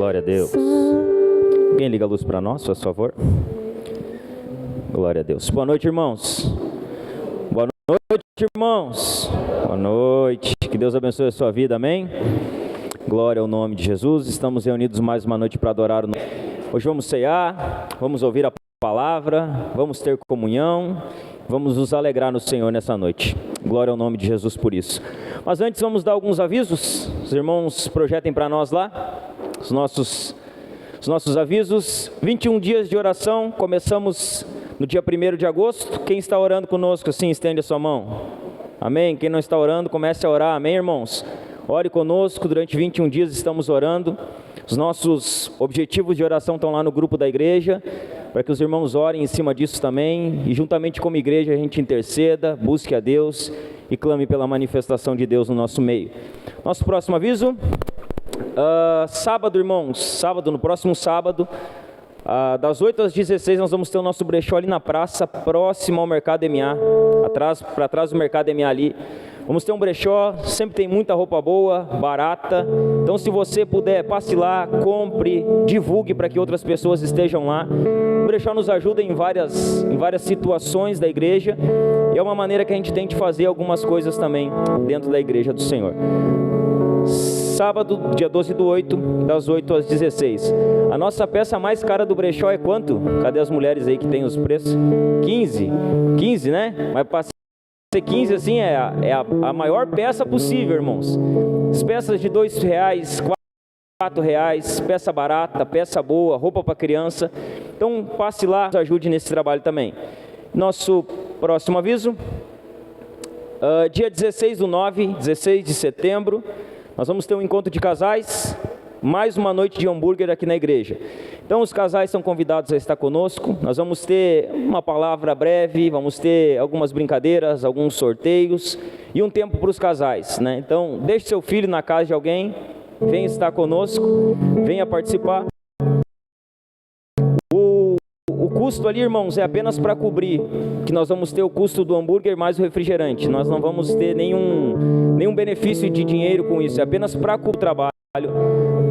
Glória a Deus. Alguém liga a luz para nós, por favor? Glória a Deus. Boa noite, irmãos. Boa noite, irmãos. Boa noite. Que Deus abençoe a sua vida, amém? Glória ao nome de Jesus. Estamos reunidos mais uma noite para adorar o nome. Hoje vamos cear, vamos ouvir a palavra, vamos ter comunhão, vamos nos alegrar no Senhor nessa noite. Glória ao nome de Jesus por isso. Mas antes vamos dar alguns avisos. Os irmãos projetem para nós lá os nossos avisos. 21 dias de oração, começamos no dia 1º de agosto. Quem está orando conosco, assim, estende a sua mão. Amém? Quem não está orando, comece a orar. Amém, irmãos? Ore conosco, durante 21 dias estamos orando. Os nossos objetivos de oração estão lá no grupo da igreja, para que os irmãos orem em cima disso também, e juntamente como igreja a gente interceda, busque a Deus e clame pela manifestação de Deus no nosso meio. Nosso próximo aviso, sábado, irmãos, no próximo sábado, das 8 às 16 nós vamos ter o nosso brechó ali na praça, próximo ao Mercado MA, para trás do Mercado MA ali. Vamos ter um brechó, sempre tem muita roupa boa, barata. Então se você puder, passe lá, compre, divulgue para que outras pessoas estejam lá. O brechó nos ajuda em várias situações da igreja. E é uma maneira que a gente tem de fazer algumas coisas também dentro da igreja do Senhor. Sábado, dia 12/8, das 8 às 16. A nossa peça mais cara do brechó é quanto? Cadê as mulheres aí que tem os preços? 15, né? Mas para ser 15 assim é a maior peça possível, irmãos. As peças de R$2, R$4, peça barata, peça boa, roupa para criança. Então passe lá, nos ajude nesse trabalho também. Nosso próximo aviso, dia 16/9, 16 de setembro, nós vamos ter um encontro de casais, mais uma noite de hambúrguer aqui na igreja. Então os casais são convidados a estar conosco. Nós vamos ter uma palavra breve, vamos ter algumas brincadeiras, alguns sorteios e um tempo para os casais, né? Então deixe seu filho na casa de alguém, venha estar conosco, venha participar. O custo ali, irmãos, é apenas para cobrir, que nós vamos ter o custo do hambúrguer mais o refrigerante. Nós não vamos ter nenhum benefício de dinheiro com isso, é apenas para cobrir o trabalho.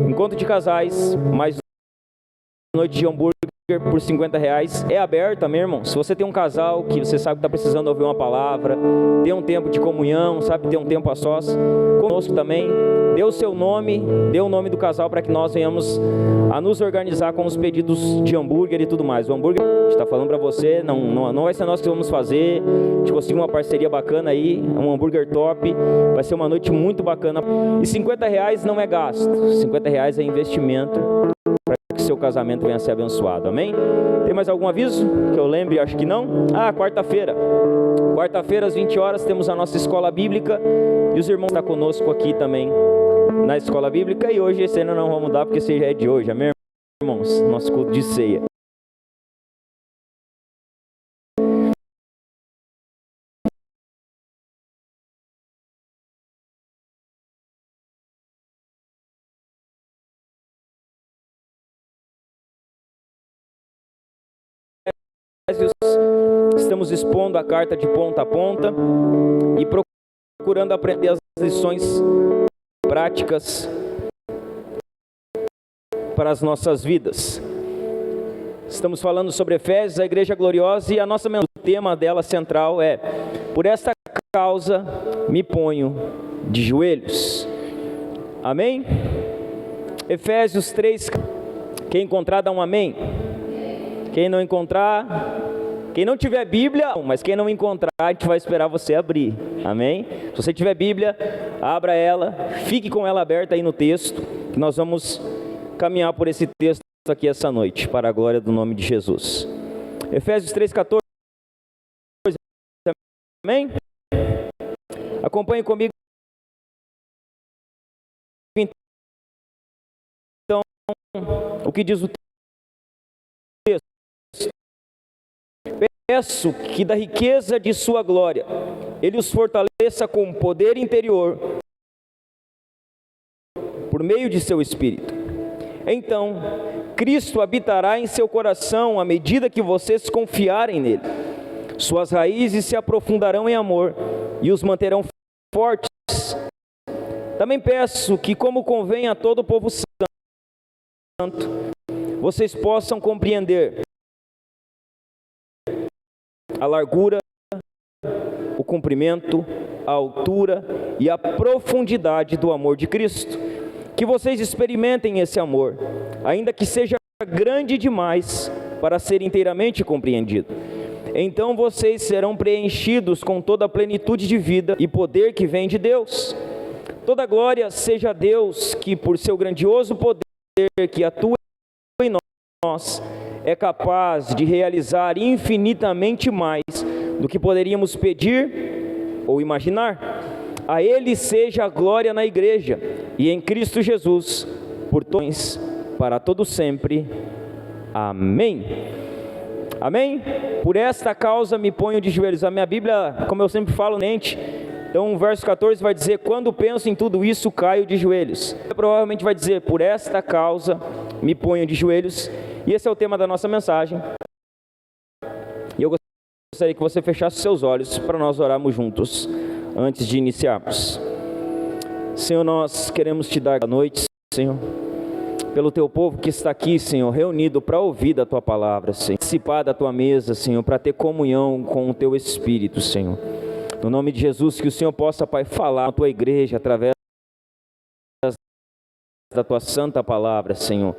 Encontro de casais, mais noite de hambúrguer por R$50, é aberto, amém, irmão? Se você tem um casal que você sabe que está precisando ouvir uma palavra, ter um tempo de comunhão, sabe, ter um tempo a sós, conosco também, dê o seu nome, dê o nome do casal para que nós venhamos a nos organizar com os pedidos de hambúrguer e tudo mais. O hambúrguer, a gente está falando para você, não vai ser nós que vamos fazer, a gente conseguiu uma parceria bacana aí, um hambúrguer top, vai ser uma noite muito bacana. E R$50 não é gasto, R$50 é investimento para que seu casamento venha a ser abençoado, amém? Tem mais algum aviso que eu lembre? Acho que não. Quarta-feira às 20 horas temos a nossa escola bíblica e os irmãos estão conosco aqui também na escola bíblica, e hoje esse ano não vamos mudar porque esse já é de hoje, amém, irmãos? Nosso culto de ceia. Estamos expondo a carta de ponta a ponta e procurando aprender as lições práticas para as nossas vidas. Estamos falando sobre Efésios, a igreja gloriosa, e o tema dela central é: por esta causa me ponho de joelhos. Amém? Efésios 3, quem encontrar dá um amém. Quem não encontrar, quem não tiver Bíblia, mas quem não encontrar, a gente vai esperar você abrir, amém? Se você tiver Bíblia, abra ela, fique com ela aberta aí no texto, que nós vamos caminhar por esse texto aqui essa noite, para a glória do nome de Jesus. Efésios 3,14, amém? Acompanhe comigo. Então, o que diz o texto? Peço que da riqueza de sua glória Ele os fortaleça com poder interior por meio de seu Espírito. Então, Cristo habitará em seu coração à medida que vocês confiarem nele. Suas raízes se aprofundarão em amor e os manterão fortes. Também peço que, como convém a todo o povo santo, vocês possam compreender a largura, o comprimento, a altura e a profundidade do amor de Cristo. Que vocês experimentem esse amor, ainda que seja grande demais para ser inteiramente compreendido. Então vocês serão preenchidos com toda a plenitude de vida e poder que vem de Deus. Toda glória seja a Deus, que por seu grandioso poder que atua em nós, é capaz de realizar infinitamente mais do que poderíamos pedir ou imaginar. A Ele seja a glória na igreja e em Cristo Jesus, por todos, para todo sempre. Amém. Amém? Por esta causa me ponho de joelhos. A minha Bíblia, como eu sempre falo, então o verso 14 vai dizer: quando penso em tudo isso, caio de joelhos. Provavelmente vai dizer: por esta causa me ponho de joelhos. E esse é o tema da nossa mensagem. E eu gostaria que você fechasse seus olhos para nós orarmos juntos, antes de iniciarmos. Senhor, nós queremos te dar a noite, Senhor, pelo teu povo que está aqui, Senhor, reunido para ouvir da tua palavra, Senhor, participar da tua mesa, Senhor, para ter comunhão com o teu Espírito, Senhor. No nome de Jesus, que o Senhor possa, Pai, falar na tua igreja através da tua santa palavra, Senhor.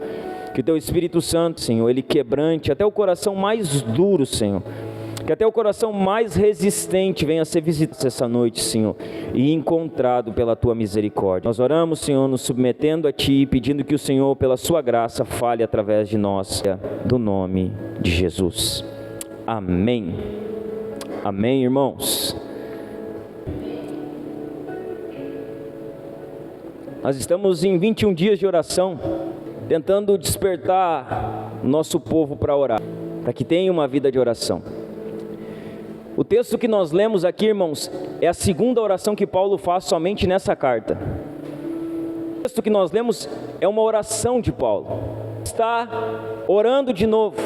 Que o teu Espírito Santo, Senhor, ele quebrante até o coração mais duro, Senhor. Que até o coração mais resistente venha a ser visitado essa noite, Senhor, e encontrado pela tua misericórdia. Nós oramos, Senhor, nos submetendo a ti, pedindo que o Senhor, pela sua graça, fale através de nós, do nome de Jesus. Amém. Amém, irmãos. Nós estamos em 21 dias de oração, tentando despertar nosso povo para orar, para que tenha uma vida de oração. O texto que nós lemos aqui, irmãos, é a segunda oração que Paulo faz somente nessa carta. O texto que nós lemos é uma oração de Paulo. Está orando de novo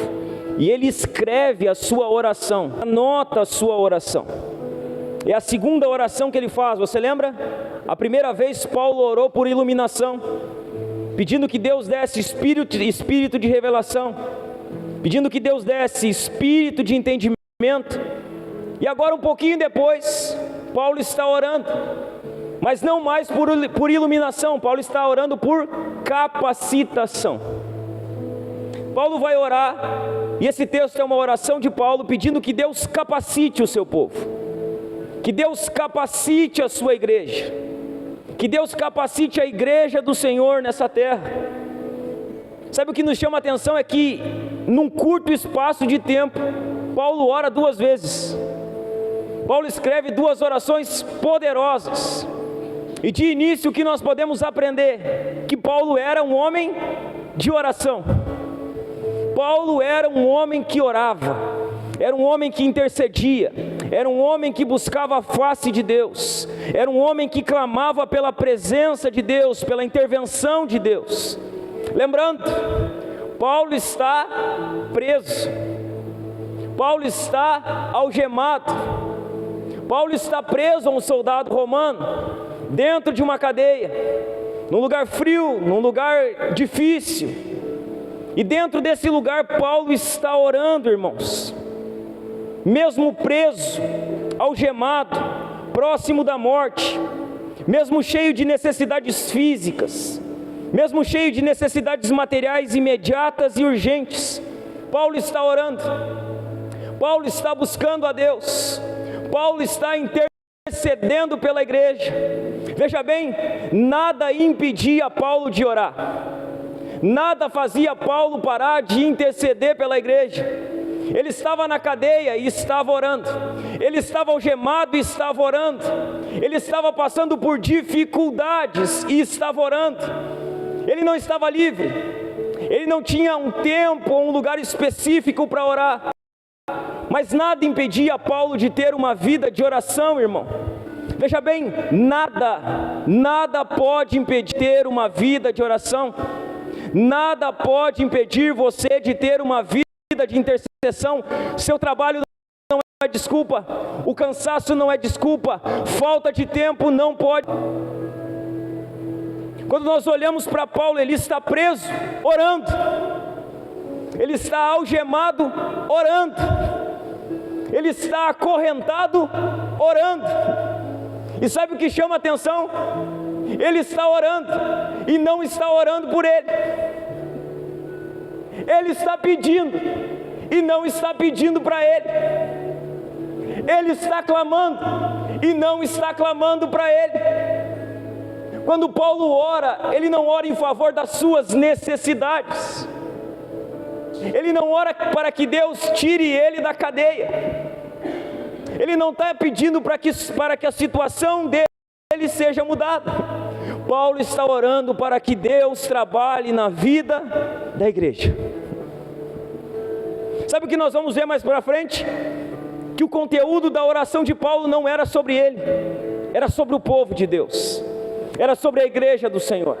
e ele escreve a sua oração, anota a sua oração. É a segunda oração que ele faz, você lembra? A primeira vez Paulo orou por iluminação, pedindo que Deus desse espírito de revelação, pedindo que Deus desse espírito de entendimento. E agora, um pouquinho depois, Paulo está orando, mas não mais por iluminação, Paulo está orando por capacitação. Paulo vai orar, e esse texto é uma oração de Paulo pedindo que Deus capacite o seu povo, que Deus capacite a sua igreja, que Deus capacite a igreja do Senhor nessa terra. Sabe o que nos chama a atenção é que, num curto espaço de tempo, Paulo ora duas vezes. Paulo escreve duas orações poderosas. E de início o que nós podemos aprender? Que Paulo era um homem de oração. Paulo era um homem que orava, era um homem que intercedia, era um homem que buscava a face de Deus, era um homem que clamava pela presença de Deus, pela intervenção de Deus. Lembrando, Paulo está preso, Paulo está algemado, Paulo está preso a um soldado romano, dentro de uma cadeia, num lugar frio, num lugar difícil. E dentro desse lugar Paulo está orando, irmãos, mesmo preso, algemado, próximo da morte, mesmo cheio de necessidades físicas, mesmo cheio de necessidades materiais imediatas e urgentes, Paulo está orando, Paulo está buscando a Deus, Paulo está intercedendo pela igreja. Veja bem, nada impedia Paulo de orar, nada fazia Paulo parar de interceder pela igreja. Ele estava na cadeia e estava orando, ele estava algemado e estava orando, ele estava passando por dificuldades e estava orando. Ele não estava livre, ele não tinha um tempo ou um lugar específico para orar, mas nada impedia Paulo de ter uma vida de oração, irmão. Veja bem, nada pode impedir de ter uma vida de oração, nada pode impedir você de ter uma vida de intercessão. Seu trabalho não é desculpa, o cansaço não é desculpa, falta de tempo não pode. Quando nós olhamos para Paulo, ele está preso, orando. Ele está algemado, orando. Ele está acorrentado, orando. E sabe o que chama a atenção? Ele está orando e não está orando por ele. Ele está pedindo e não está pedindo para ele. Ele está clamando e não está clamando para ele. Quando Paulo ora, ele não ora em favor das suas necessidades. Ele não ora para que Deus tire ele da cadeia. Ele não está pedindo para que a situação dele seja mudada. Paulo está orando para que Deus trabalhe na vida da igreja. Sabe o que nós vamos ver mais para frente? Que o conteúdo da oração de Paulo não era sobre ele, era sobre o povo de Deus, era sobre a igreja do Senhor,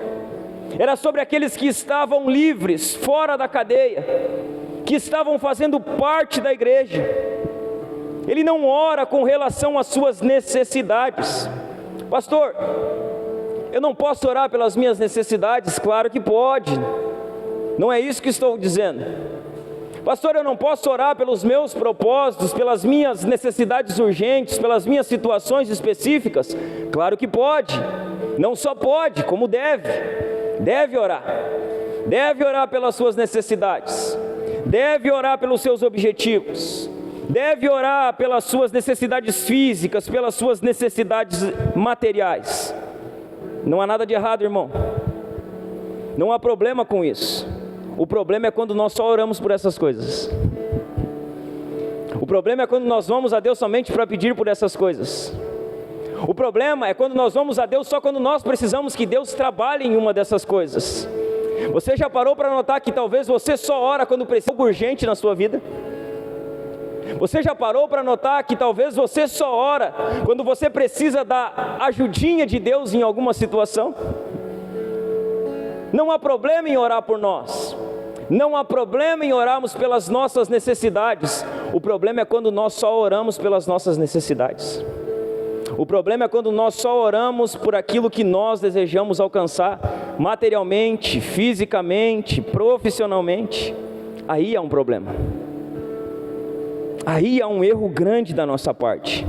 era sobre aqueles que estavam livres, fora da cadeia, que estavam fazendo parte da igreja. Ele não ora com relação às suas necessidades. Pastor, eu não posso orar pelas minhas necessidades? Claro que pode, não é isso que estou dizendo. Pastor, eu não posso orar pelos meus propósitos, pelas minhas necessidades urgentes, pelas minhas situações específicas? Claro que pode, não só pode, como deve orar pelas suas necessidades, deve orar pelos seus objetivos, deve orar pelas suas necessidades físicas, pelas suas necessidades materiais. Não há nada de errado, irmão, não há problema com isso. O problema é quando nós só oramos por essas coisas. O problema é quando nós vamos a Deus somente para pedir por essas coisas. O problema é quando nós vamos a Deus só quando nós precisamos que Deus trabalhe em uma dessas coisas. Você já parou para notar que talvez você só ora quando precisa de algo urgente na sua vida? Você já parou para notar que talvez você só ora quando você precisa da ajudinha de Deus em alguma situação? Não há problema em orar por nós, não há problema em orarmos pelas nossas necessidades. O problema é quando nós só oramos pelas nossas necessidades. O problema é quando nós só oramos por aquilo que nós desejamos alcançar materialmente, fisicamente, profissionalmente. Aí há um problema, aí há um erro grande da nossa parte.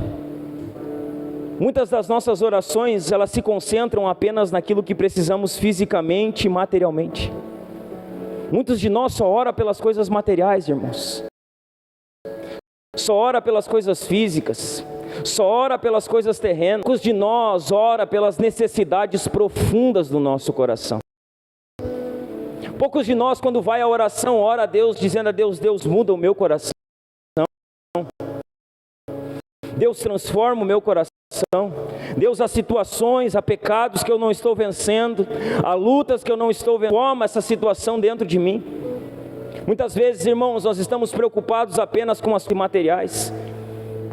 Muitas das nossas orações, elas se concentram apenas naquilo que precisamos fisicamente e materialmente. Muitos de nós só oram pelas coisas materiais, irmãos. Só ora pelas coisas físicas, só ora pelas coisas terrenas. Muitos de nós ora pelas necessidades profundas do nosso coração. Poucos de nós, quando vai à oração, ora a Deus, dizendo a Deus: Deus muda o meu coração, Deus transforma o meu coração, Deus, há situações, há pecados que eu não estou vencendo, há lutas que eu não estou vencendo, toma essa situação dentro de mim. Muitas vezes, irmãos, nós estamos preocupados apenas com as materiais,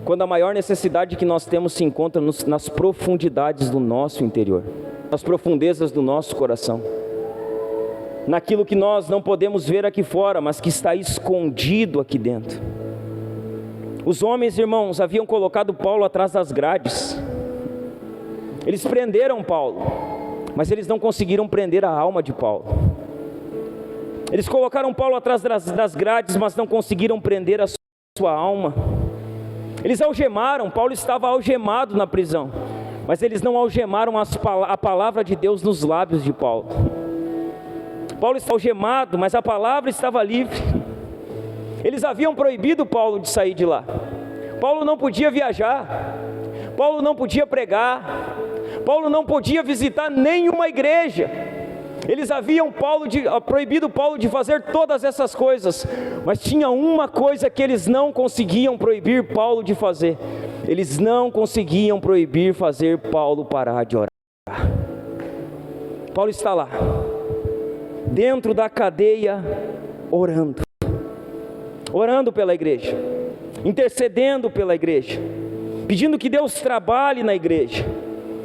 quando a maior necessidade que nós temos se encontra nas profundidades do nosso interior, nas profundezas do nosso coração, naquilo que nós não podemos ver aqui fora, mas que está escondido aqui dentro. Os homens, irmãos, haviam colocado Paulo atrás das grades. Eles prenderam Paulo, mas eles não conseguiram prender a alma de Paulo. Eles colocaram Paulo atrás das grades, mas não conseguiram prender a sua alma. Eles algemaram, Paulo estava algemado na prisão, mas eles não algemaram a palavra de Deus nos lábios de Paulo. Paulo estava algemado, mas a palavra estava livre. Eles haviam proibido Paulo de sair de lá. Paulo não podia viajar, Paulo não podia pregar, Paulo não podia visitar nenhuma igreja. Eles haviam proibido Paulo de fazer todas essas coisas, mas tinha uma coisa que eles não conseguiam proibir Paulo de fazer: eles não conseguiam proibir fazer Paulo parar de orar. Paulo está lá, dentro da cadeia, orando pela igreja, intercedendo pela igreja, pedindo que Deus trabalhe na igreja.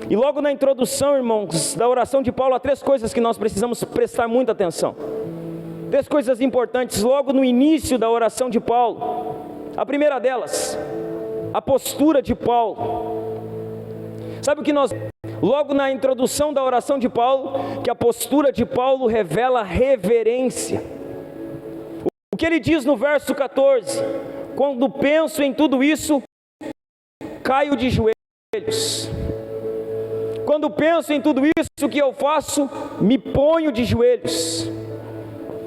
E logo na introdução, irmãos, da oração de Paulo, há 3 coisas que nós precisamos prestar muita atenção. 3 coisas importantes logo no início da oração de Paulo. A primeira delas, a postura de Paulo. Sabe o que nós, logo na introdução da oração de Paulo, que a postura de Paulo revela reverência. O que ele diz no verso 14: quando penso em tudo isso, caio de joelhos. Quando penso em tudo isso que eu faço, me ponho de joelhos.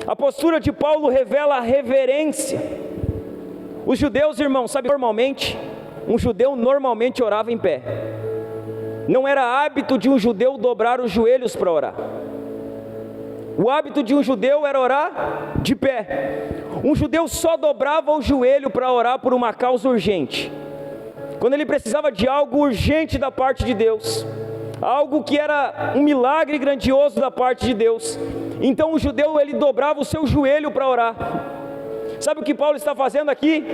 A postura de Paulo revela reverência. Os judeus, irmãos, sabe, normalmente, um judeu normalmente orava em pé. Não era hábito de um judeu dobrar os joelhos para orar. O hábito de um judeu era orar de pé. Um judeu só dobrava o joelho para orar por uma causa urgente. Quando ele precisava de algo urgente da parte de Deus, algo que era um milagre grandioso da parte de Deus, então o judeu, ele dobrava o seu joelho para orar. Sabe o que Paulo está fazendo aqui?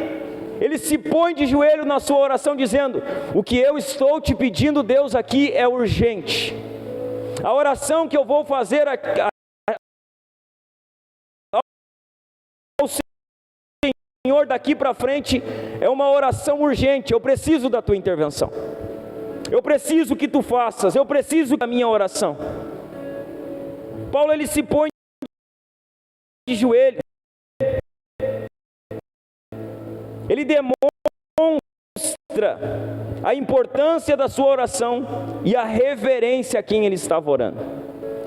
Ele se põe de joelho na sua oração dizendo: o que eu estou te pedindo, Deus, aqui é urgente. A oração que eu vou fazer ao Senhor daqui para frente é uma oração urgente. Eu preciso da tua intervenção. Eu preciso que tu faças. Eu preciso da minha oração. Paulo, ele se põe de joelho. Ele demonstra a importância da sua oração e a reverência a quem ele estava orando.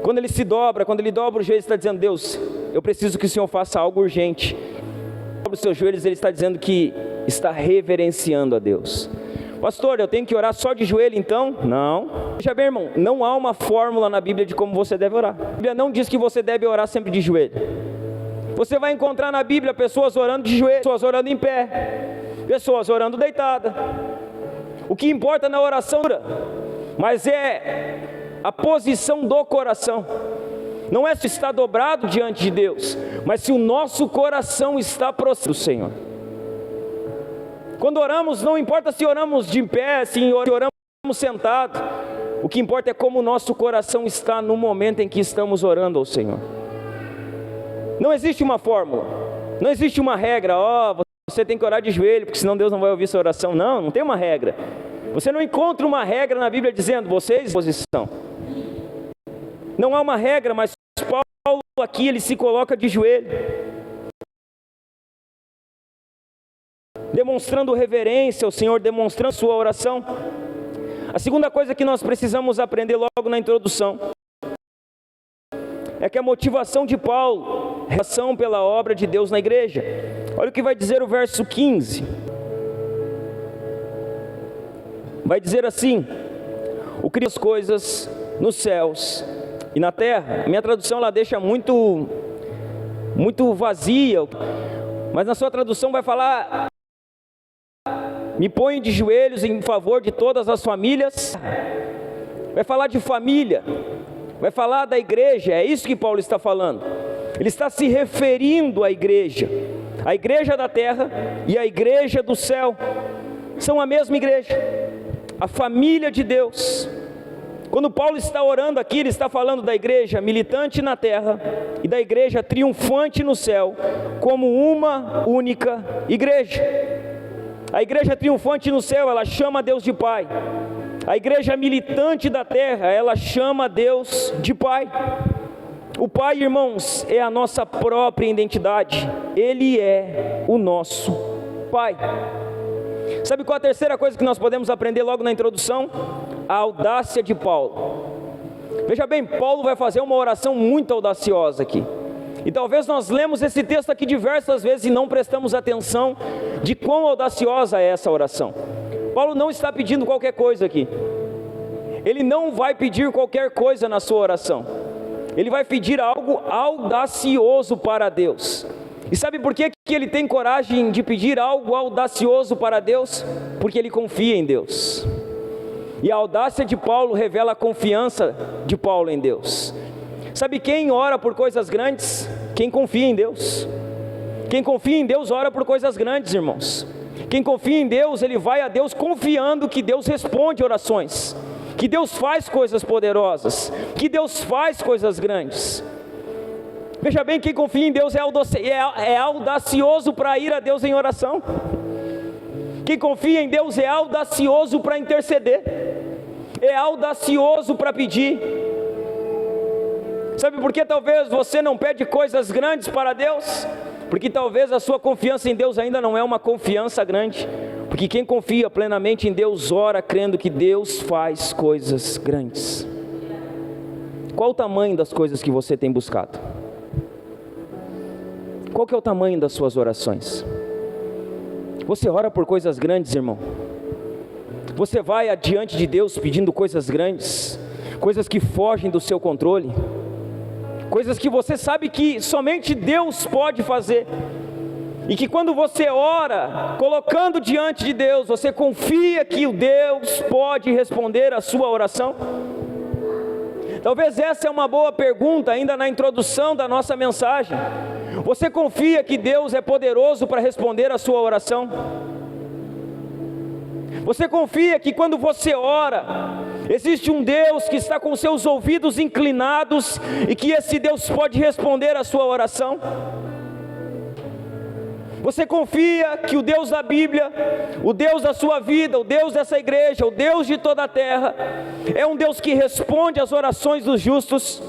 Quando ele se dobra, quando ele dobra o joelho, ele está dizendo: Deus, eu preciso que o Senhor faça algo urgente. Sobre os seus joelhos, ele está dizendo que está reverenciando a Deus. Pastor, eu tenho que orar só de joelho então? Não. Veja bem, irmão, não há uma fórmula na Bíblia de como você deve orar. A Bíblia não diz que você deve orar sempre de joelho. Você vai encontrar na Bíblia pessoas orando de joelho, pessoas orando em pé, pessoas orando deitada. O que importa na oração, mas é a posição do coração. Não é se está dobrado diante de Deus, mas se o nosso coração está próximo do Senhor. Quando oramos, não importa se oramos de pé, se oramos sentado. O que importa é como o nosso coração está no momento em que estamos orando ao Senhor. Não existe uma fórmula, não existe uma regra: você tem que orar de joelho, porque senão Deus não vai ouvir sua oração. Não tem uma regra. Você não encontra uma regra na Bíblia dizendo: vocês, posição. Não há uma regra, mas Paulo aqui, ele se coloca de joelho, demonstrando reverência ao Senhor, demonstrando sua oração. A segunda coisa que nós precisamos aprender logo na introdução é que a motivação de Paulo é a ação pela obra de Deus na igreja. Olha o que vai dizer o verso 15. Vai dizer assim: o Criador das coisas nos céus e na terra. A minha tradução ela deixa muito vazia, mas na sua tradução vai falar: me ponho de joelhos em favor de todas as famílias. Vai falar de família, vai falar da igreja. É isso que Paulo está falando. Ele está se referindo à igreja da terra e a igreja do céu. São a mesma igreja, a família de Deus. Quando Paulo está orando aqui, ele está falando da igreja militante na terra e da igreja triunfante no céu, como uma única igreja. A igreja triunfante no céu, ela chama Deus de Pai. A igreja militante da terra, ela chama Deus de Pai. O Pai, irmãos, é a nossa própria identidade. Ele é o nosso Pai. Sabe qual a terceira coisa que nós podemos aprender logo na introdução? A audácia de Paulo. Veja bem, Paulo vai fazer uma oração muito audaciosa aqui. E talvez nós lemos esse texto aqui diversas vezes e não prestamos atenção de quão audaciosa é essa oração. Paulo não está pedindo qualquer coisa aqui. Ele não vai pedir qualquer coisa na sua oração. Ele vai pedir algo audacioso para Deus. E sabe por que ele tem coragem de pedir algo audacioso para Deus? Porque ele confia em Deus. E a audácia de Paulo revela a confiança de Paulo em Deus. Sabe quem ora por coisas grandes? Quem confia em Deus. Quem confia em Deus ora por coisas grandes, irmãos. Quem confia em Deus, ele vai a Deus confiando que Deus responde orações, que Deus faz coisas poderosas, que Deus faz coisas grandes. Veja bem, quem confia em Deus é audacioso para ir a Deus em oração. Quem confia em Deus é audacioso para interceder. é audacioso para pedir. Sabe por que talvez você não pede coisas grandes para Deus? Porque talvez a sua confiança em Deus ainda não é uma confiança grande. Porque quem confia plenamente em Deus ora crendo que Deus faz coisas grandes. Qual o tamanho das coisas que você tem buscado? Qual que é o tamanho das suas orações? Você ora por coisas grandes, irmão? Você vai adiante de Deus pedindo coisas grandes, coisas que fogem do seu controle, coisas que você sabe que somente Deus pode fazer, e que quando você ora, colocando diante de Deus, você confia que o Deus pode responder a sua oração? Talvez essa é uma boa pergunta ainda na introdução da nossa mensagem. Você confia que Deus é poderoso para responder a sua oração? Você confia que quando você ora, existe um Deus que está com seus ouvidos inclinados e que esse Deus pode responder a sua oração? Você confia que o Deus da Bíblia, o Deus da sua vida, o Deus dessa igreja, o Deus de toda a terra, é um Deus que responde às orações dos justos?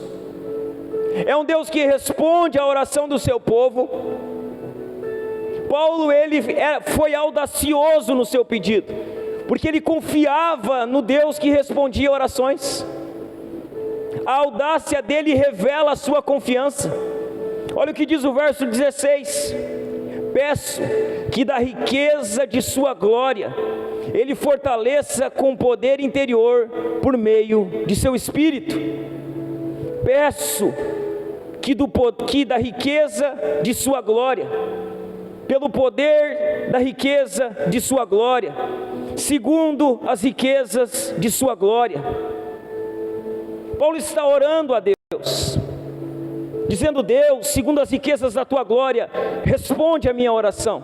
É um Deus que responde à oração do seu povo? Paulo, ele foi audacioso no seu pedido, porque ele confiava no Deus que respondia orações. A audácia dele revela a sua confiança. Olha o que diz o verso 16: peço que da riqueza de sua glória, Ele fortaleça com poder interior, por meio de seu Espírito. Peço que da riqueza de sua glória, pelo poder da riqueza de sua glória, segundo as riquezas de sua glória. Paulo está orando a Deus, dizendo: Deus, segundo as riquezas da tua glória, responde a minha oração.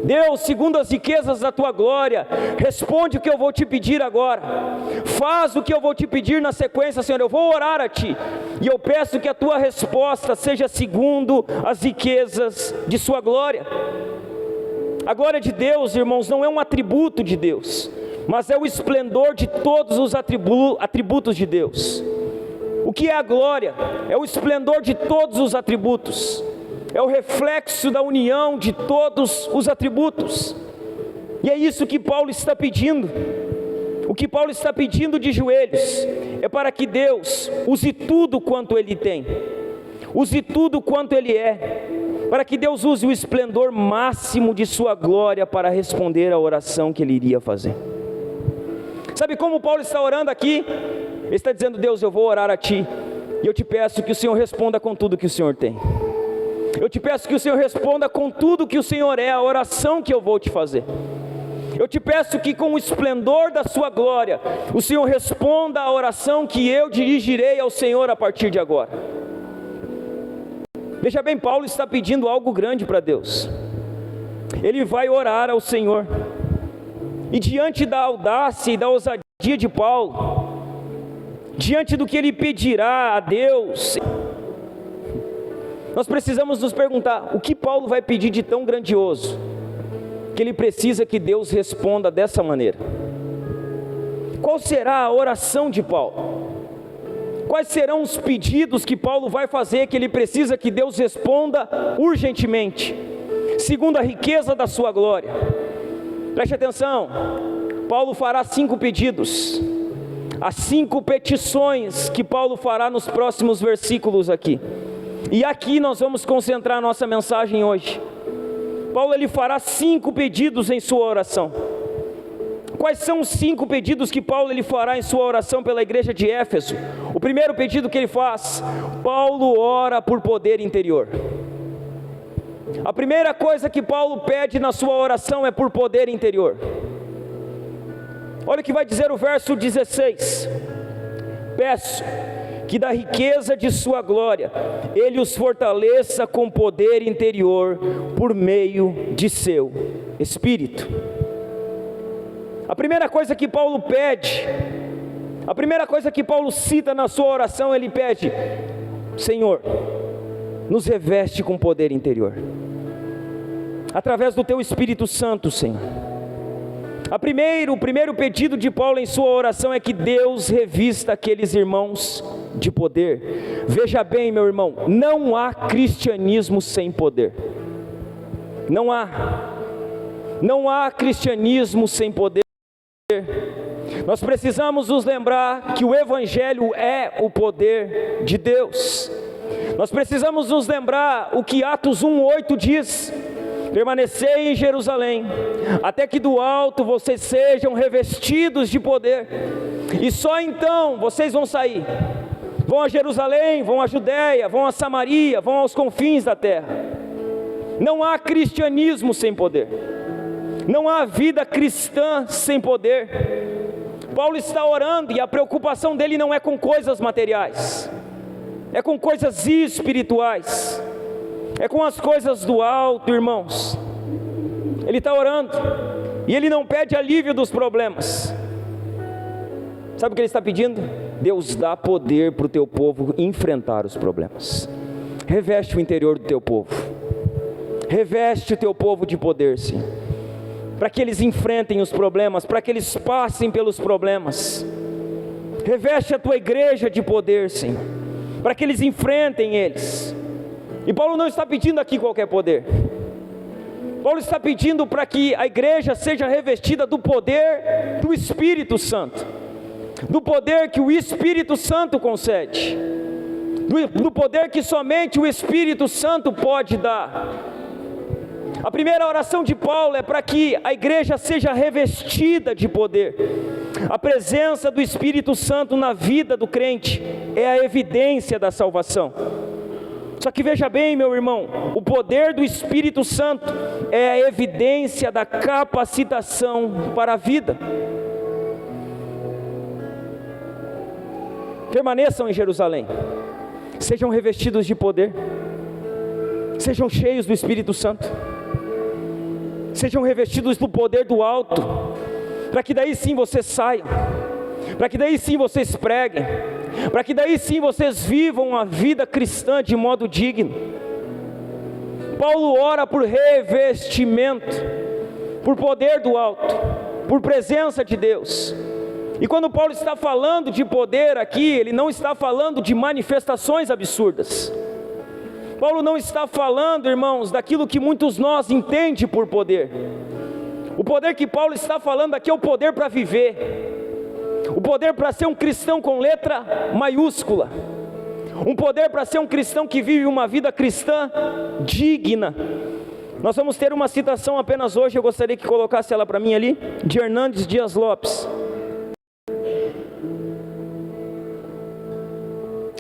Deus, segundo as riquezas da tua glória, responde o que eu vou te pedir agora. Faz o que eu vou te pedir na sequência, Senhor. Eu vou orar a ti, e eu peço que a tua resposta seja segundo as riquezas de sua glória. A glória de Deus, irmãos, não é um atributo de Deus, mas é o esplendor de todos os atributos de Deus. O que é a glória? É o esplendor de todos os atributos, é o reflexo da união de todos os atributos. E é isso que Paulo está pedindo. O que Paulo está pedindo de joelhos é para que Deus use tudo quanto Ele tem, use tudo quanto Ele é, para que Deus use o esplendor máximo de sua glória para responder à oração que Ele iria fazer. Sabe como Paulo está orando aqui? Ele está dizendo: Deus, eu vou orar a ti, e eu te peço que o Senhor responda com tudo que o Senhor tem. Eu te peço que o Senhor responda com tudo que o Senhor é, a oração que eu vou te fazer. Eu te peço que com o esplendor da sua glória, o Senhor responda a oração que eu dirigirei ao Senhor a partir de agora. Veja bem, Paulo está pedindo algo grande para Deus. Ele vai orar ao Senhor, e diante da audácia e da ousadia de Paulo, diante do que ele pedirá a Deus, nós precisamos nos perguntar: o que Paulo vai pedir de tão grandioso, que ele precisa que Deus responda dessa maneira? Qual será a oração de Paulo? Quais serão os pedidos que Paulo vai fazer, que ele precisa que Deus responda urgentemente, segundo a riqueza da sua glória? Preste atenção, Paulo fará 5 pedidos, as 5 petições que Paulo fará nos próximos versículos aqui. E aqui nós vamos concentrar a nossa mensagem hoje. Paulo, ele fará 5 pedidos em sua oração. Quais são os 5 pedidos que Paulo ele fará em sua oração pela igreja de Éfeso? O primeiro pedido que ele faz: Paulo ora por poder interior. A primeira coisa que Paulo pede na sua oração é por poder interior. Olha o que vai dizer o verso 16: peço que da riqueza de sua glória, Ele os fortaleça com poder interior, por meio de seu Espírito. A primeira coisa que Paulo pede, a primeira coisa que Paulo cita na sua oração, ele pede: Senhor, nos reveste com poder interior, através do Teu Espírito Santo, Senhor. O primeiro pedido de Paulo em sua oração é que Deus revista aqueles irmãos de poder. Veja bem, meu irmão, não há cristianismo sem poder. Não há cristianismo sem poder. Nós precisamos nos lembrar que o Evangelho é o poder de Deus. Nós precisamos nos lembrar o que Atos 1:8 diz: permanecei em Jerusalém, até que do alto vocês sejam revestidos de poder, e só então vocês vão sair, vão a Jerusalém, vão a Judéia, vão a Samaria, vão aos confins da terra. Não há cristianismo sem poder, não há vida cristã sem poder. Paulo está orando e a preocupação dele não é com coisas materiais, é com coisas espirituais, é com as coisas do alto, irmãos. Ele está orando e ele não pede alívio dos problemas. Sabe o que ele está pedindo? Deus dá poder para o teu povo enfrentar os problemas. Reveste o interior do teu povo, reveste o teu povo de poder, sim, para que eles enfrentem os problemas, para que eles passem pelos problemas. Reveste a tua igreja de poder, sim, para que eles enfrentem eles. E Paulo não está pedindo aqui qualquer poder. Paulo está pedindo para que a igreja seja revestida do poder do Espírito Santo, do poder que o Espírito Santo concede, do poder que somente o Espírito Santo pode dar. A primeira oração de Paulo é para que a igreja seja revestida de poder. A presença do Espírito Santo na vida do crente é a evidência da salvação. Só que veja bem, meu irmão, o poder do Espírito Santo é a evidência da capacitação para a vida. Permaneçam em Jerusalém, sejam revestidos de poder, sejam cheios do Espírito Santo, sejam revestidos do poder do alto, para que daí sim vocês saiam, para que daí sim vocês preguem, para que daí sim vocês vivam a vida cristã de modo digno. Paulo ora por revestimento, por poder do alto, por presença de Deus. E quando Paulo está falando de poder aqui, ele não está falando de manifestações absurdas. Paulo não está falando, irmãos, daquilo que muitos nós entendem por poder. O poder que Paulo está falando aqui é o poder para viver, o poder para ser um cristão com letra maiúscula, um poder para ser um cristão que vive uma vida cristã digna. Nós vamos ter uma citação apenas hoje, eu gostaria que colocasse ela para mim ali, de Hernandes Dias Lopes.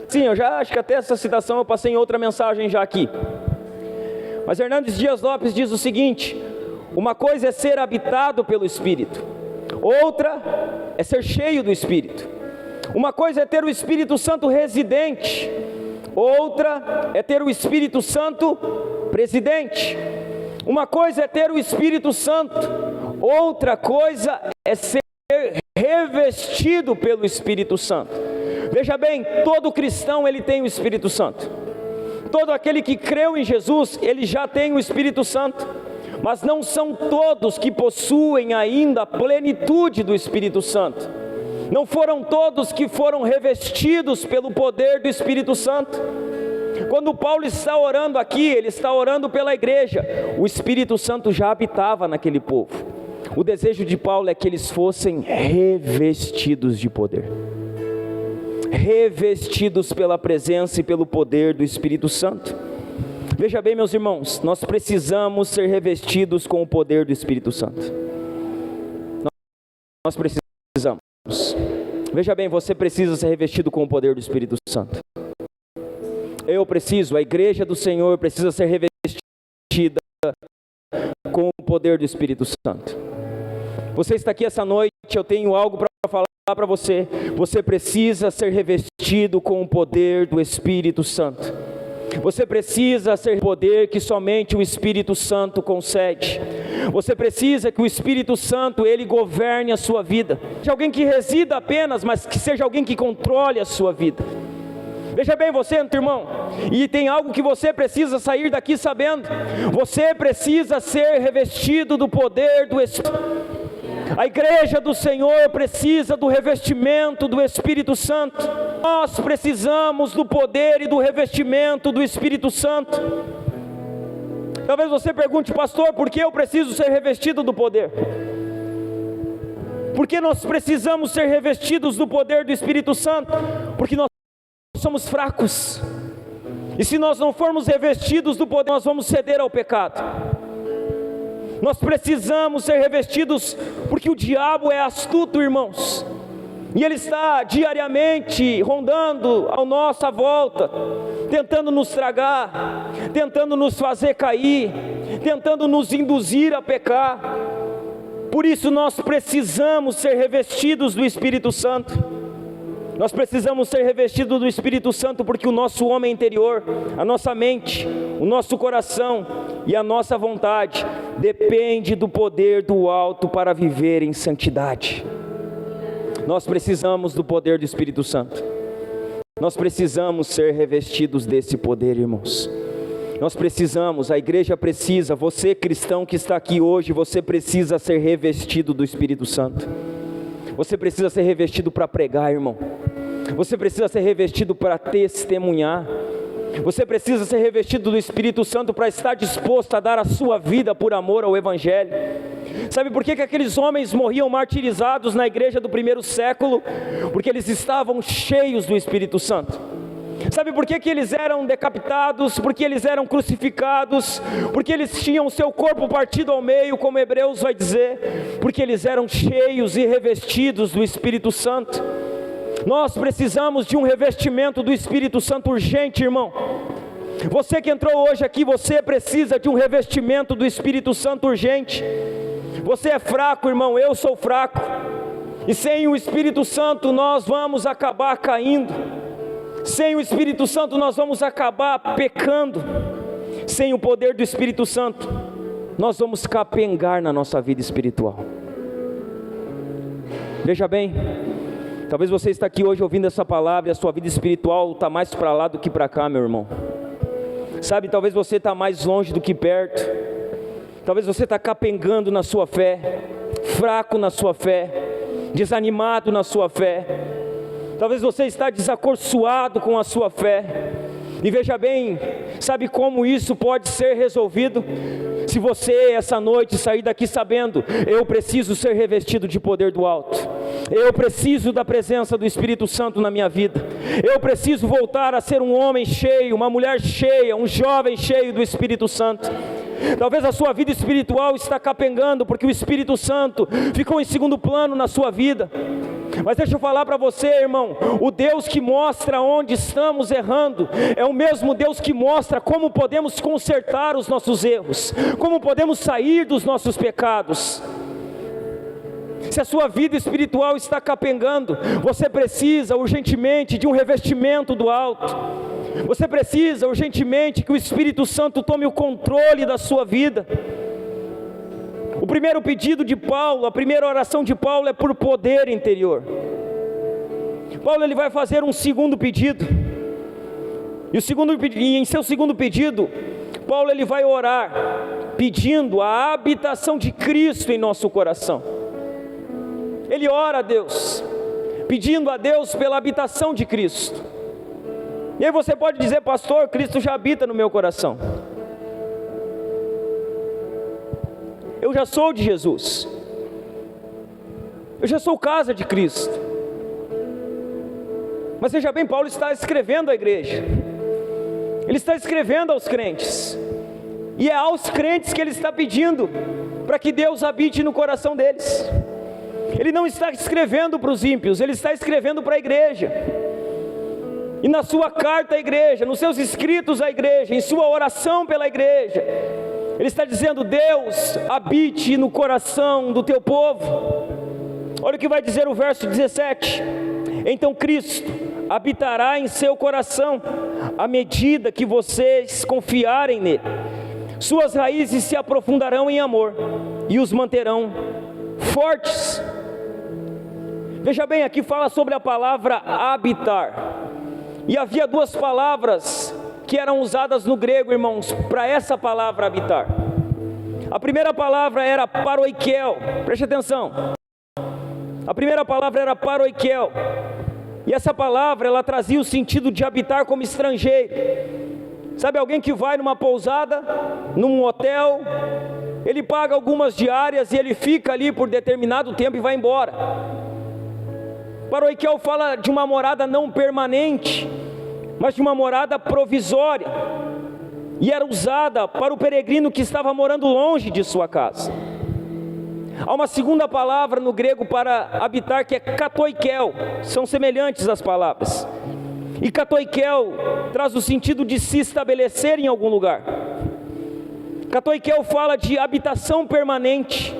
Sim, eu já acho que até essa citação eu passei em outra mensagem já aqui. Mas Hernandes Dias Lopes diz o seguinte: uma coisa é ser habitado pelo Espírito, outra é ser cheio do Espírito. Uma coisa é ter o Espírito Santo residente, outra é ter o Espírito Santo presidente. Uma coisa é ter o Espírito Santo, outra coisa é ser revestido pelo Espírito Santo. Veja bem, todo cristão ele tem o Espírito Santo. Todo aquele que creu em Jesus, ele já tem o Espírito Santo. Mas não são todos que possuem ainda a plenitude do Espírito Santo. Não foram todos que foram revestidos pelo poder do Espírito Santo. Quando Paulo está orando aqui, ele está orando pela igreja. O Espírito Santo já habitava naquele povo. O desejo de Paulo é que eles fossem revestidos de poder, revestidos pela presença e pelo poder do Espírito Santo. Veja bem, meus irmãos, nós precisamos ser revestidos com o poder do Espírito Santo. Nós precisamos. Veja bem, você precisa ser revestido com o poder do Espírito Santo. Eu preciso, a igreja do Senhor precisa ser revestida com o poder do Espírito Santo. Você está aqui essa noite, eu tenho algo para falar para você. Você precisa ser revestido com o poder do Espírito Santo. Você precisa ser poder que somente o Espírito Santo concede. Você precisa que o Espírito Santo, ele governe a sua vida. Seja alguém que resida apenas, mas que seja alguém que controle a sua vida. Veja bem você, irmão, e tem algo que você precisa sair daqui sabendo. Você precisa ser revestido do poder do Espírito. A igreja do Senhor precisa do revestimento do Espírito Santo. Nós precisamos do poder e do revestimento do Espírito Santo. Talvez você pergunte: pastor, por que eu preciso ser revestido do poder? Por que nós precisamos ser revestidos do poder do Espírito Santo? Porque nós somos fracos, e se nós não formos revestidos do poder, nós vamos ceder ao pecado. Nós precisamos ser revestidos, porque o diabo é astuto, irmãos, e ele está diariamente rondando à nossa volta, tentando nos tragar, tentando nos fazer cair, tentando nos induzir a pecar. Por isso nós precisamos ser revestidos do Espírito Santo. Nós precisamos ser revestidos do Espírito Santo, porque o nosso homem interior, a nossa mente, o nosso coração e a nossa vontade depende do poder do alto para viver em santidade. Nós precisamos do poder do Espírito Santo. Nós precisamos ser revestidos desse poder, irmãos. Nós precisamos, a igreja precisa, você cristão que está aqui hoje, você precisa ser revestido do Espírito Santo. Você precisa ser revestido para pregar, irmão. Você precisa ser revestido para testemunhar. Você precisa ser revestido do Espírito Santo para estar disposto a dar a sua vida por amor ao Evangelho. Sabe por que aqueles homens morriam martirizados na igreja do primeiro século? Porque eles estavam cheios do Espírito Santo. Sabe por que eles eram decapitados? Porque eles eram crucificados? Porque eles tinham seu corpo partido ao meio, como Hebreus vai dizer? Porque eles eram cheios e revestidos do Espírito Santo. Nós precisamos de um revestimento do Espírito Santo urgente, irmão. Você que entrou hoje aqui, você precisa de um revestimento do Espírito Santo urgente. Você é fraco, irmão, eu sou fraco, e sem o Espírito Santo nós vamos acabar caindo. Sem o Espírito Santo nós vamos acabar pecando. Sem o poder do Espírito Santo nós vamos capengar na nossa vida espiritual. Veja bem, talvez você está aqui hoje ouvindo essa palavra e a sua vida espiritual está mais para lá do que para cá, meu irmão. Sabe, talvez você está mais longe do que perto. Talvez você está capengando na sua fé, fraco na sua fé, desanimado na sua fé. Talvez você está desacorçoado com a sua fé. E veja bem, sabe como isso pode ser resolvido? Se você essa noite sair daqui sabendo: eu preciso ser revestido de poder do alto, eu preciso da presença do Espírito Santo na minha vida, eu preciso voltar a ser um homem cheio, uma mulher cheia, um jovem cheio do Espírito Santo. Talvez a sua vida espiritual está capengando, porque o Espírito Santo ficou em segundo plano na sua vida. Mas deixa eu falar para você, irmão, o Deus que mostra onde estamos errando é o mesmo Deus que mostra como podemos consertar os nossos erros, como podemos sair dos nossos pecados. Se a sua vida espiritual está capengando, você precisa urgentemente de um revestimento do alto. Você precisa urgentemente que o Espírito Santo tome o controle da sua vida. O primeiro pedido de Paulo, a primeira oração de Paulo é por poder interior. Paulo ele vai fazer um segundo pedido. E em seu segundo pedido, Paulo ele vai orar pedindo a habitação de Cristo em nosso coração. Ele ora a Deus, pedindo a Deus pela habitação de Cristo. E aí você pode dizer: pastor, Cristo já habita no meu coração. Eu já sou de Jesus, eu já sou casa de Cristo. Mas veja bem, Paulo está escrevendo à igreja, ele está escrevendo aos crentes, e é aos crentes que ele está pedindo para que Deus habite no coração deles. Ele não está escrevendo para os ímpios, ele está escrevendo para a igreja. E na sua carta à igreja, nos seus escritos à igreja, em sua oração pela igreja, ele está dizendo: Deus habite no coração do teu povo. Olha o que vai dizer o verso 17: então Cristo habitará em seu coração, à medida que vocês confiarem nele. Suas raízes se aprofundarão em amor e os manterão fortes. Veja bem, aqui fala sobre a palavra habitar. E havia duas palavras que eram usadas no grego, irmãos, para essa palavra habitar. A primeira palavra era paroikel, preste atenção. A primeira palavra era paroikel, e essa palavra ela trazia o sentido de habitar como estrangeiro. Sabe, alguém que vai numa pousada, num hotel, ele paga algumas diárias e ele fica ali por determinado tempo e vai embora. Paroikel fala de uma morada não permanente, mas de uma morada provisória, e era usada para o peregrino que estava morando longe de sua casa. Há uma segunda palavra no grego para habitar que é katoikel, são semelhantes as palavras. E katoikel traz o sentido de se estabelecer em algum lugar. Katoikel fala de habitação permanente,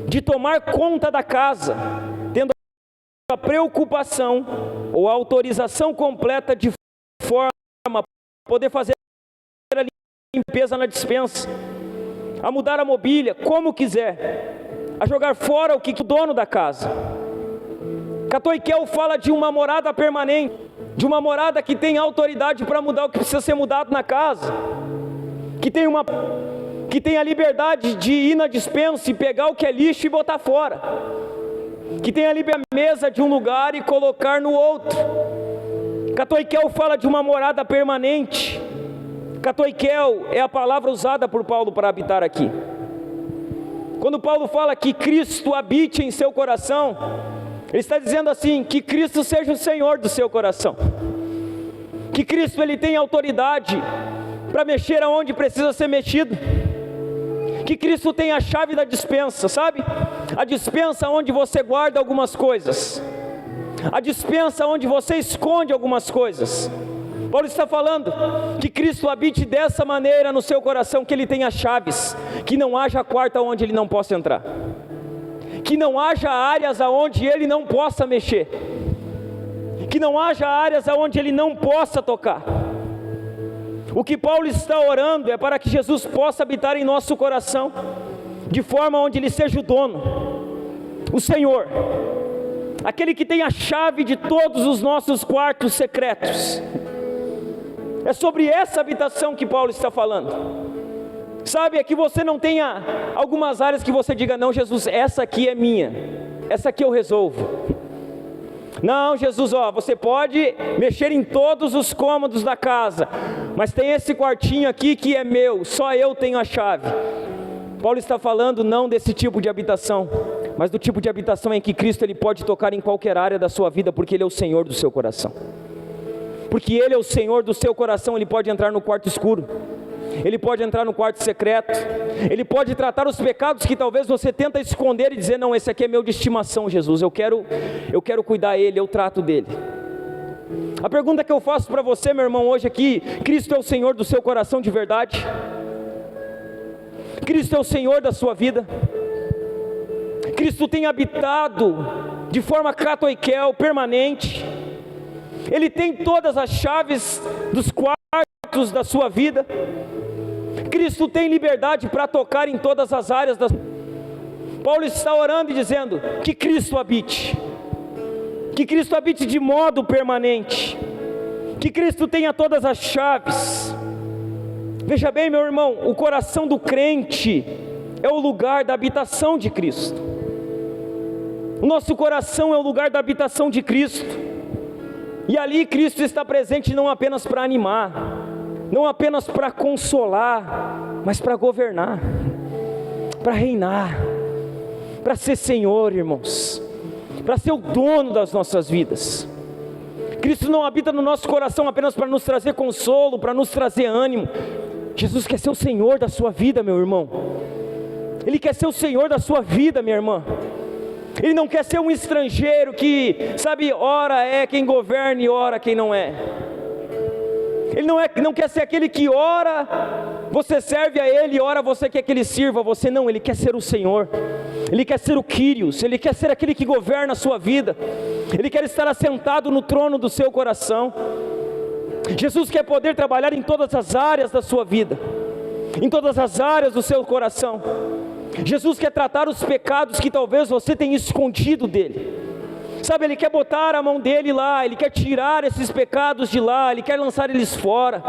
de tomar conta da casa, tendo a preocupação ou a autorização completa de forma a poder fazer a limpeza na despensa, a mudar a mobília como quiser, a jogar fora o que o dono da casa. Katoikel fala de uma morada permanente, de uma morada que tem autoridade para mudar o que precisa ser mudado na casa, que tem a liberdade de ir na despensa e pegar o que é lixo e botar fora, que tem a liberdade de mesa de um lugar e colocar no outro. Katoikel fala de uma morada permanente. Katoikel é a palavra usada por Paulo para habitar aqui. Quando Paulo fala que Cristo habite em seu coração, ele está dizendo assim, que Cristo seja o Senhor do seu coração, que Cristo ele tem autoridade para mexer aonde precisa ser mexido, que Cristo tem a chave da despensa, sabe? A despensa onde você guarda algumas coisas, a despensa onde você esconde algumas coisas. Paulo está falando que Cristo habite dessa maneira no seu coração, que ele tenha chaves, que não haja quarto onde ele não possa entrar, que não haja áreas aonde ele não possa mexer, que não haja áreas aonde ele não possa tocar. O que Paulo está orando é para que Jesus possa habitar em nosso coração, de forma onde ele seja o dono, o Senhor, aquele que tem a chave de todos os nossos quartos secretos. É sobre essa habitação que Paulo está falando. Sabe, é que você não tenha algumas áreas que você diga, não Jesus, essa aqui é minha, essa aqui eu resolvo. Não Jesus, você pode mexer em todos os cômodos da casa, mas tem esse quartinho aqui que é meu, só eu tenho a chave. Paulo está falando não desse tipo de habitação, mas do tipo de habitação em que Cristo ele pode tocar em qualquer área da sua vida, porque ele é o Senhor do seu coração. Porque ele é o Senhor do seu coração, ele pode entrar no quarto escuro, ele pode entrar no quarto secreto, ele pode tratar os pecados que talvez você tenta esconder e dizer, não, esse aqui é meu de estimação, Jesus, eu quero cuidar dele, eu trato dele. A pergunta que eu faço para você, meu irmão, hoje aqui, Cristo é o Senhor do seu coração de verdade? Cristo é o Senhor da sua vida? Cristo tem habitado de forma katoikel, permanente? Ele tem todas as chaves dos quartos da sua vida? Cristo tem liberdade para tocar em todas as áreas da... Paulo está orando e dizendo que Cristo habite de modo permanente, que Cristo tenha todas as chaves. Veja bem, meu irmão, o coração do crente é o lugar da habitação de Cristo. O nosso coração é o lugar da habitação de Cristo. E ali Cristo está presente não apenas para animar, não apenas para consolar, mas para governar, para reinar, para ser Senhor, irmãos, para ser o dono das nossas vidas. Cristo não habita no nosso coração apenas para nos trazer consolo, para nos trazer ânimo. Jesus quer ser o Senhor da sua vida, meu irmão. Ele quer ser o Senhor da sua vida, minha irmã. Ele não quer ser um estrangeiro que, sabe, ora é quem governa e ora quem não é. Ele não quer ser aquele que ora, você serve a Ele, e ora você quer que Ele sirva a você. Não, Ele quer ser o Senhor. Ele quer ser o Kyrios. Ele quer ser aquele que governa a sua vida. Ele quer estar assentado no trono do seu coração. Jesus quer poder trabalhar em todas as áreas da sua vida, em todas as áreas do seu coração. Jesus quer tratar os pecados que talvez você tenha escondido dele. Sabe, Ele quer botar a mão dele lá, Ele quer tirar esses pecados de lá, Ele quer lançar eles fora.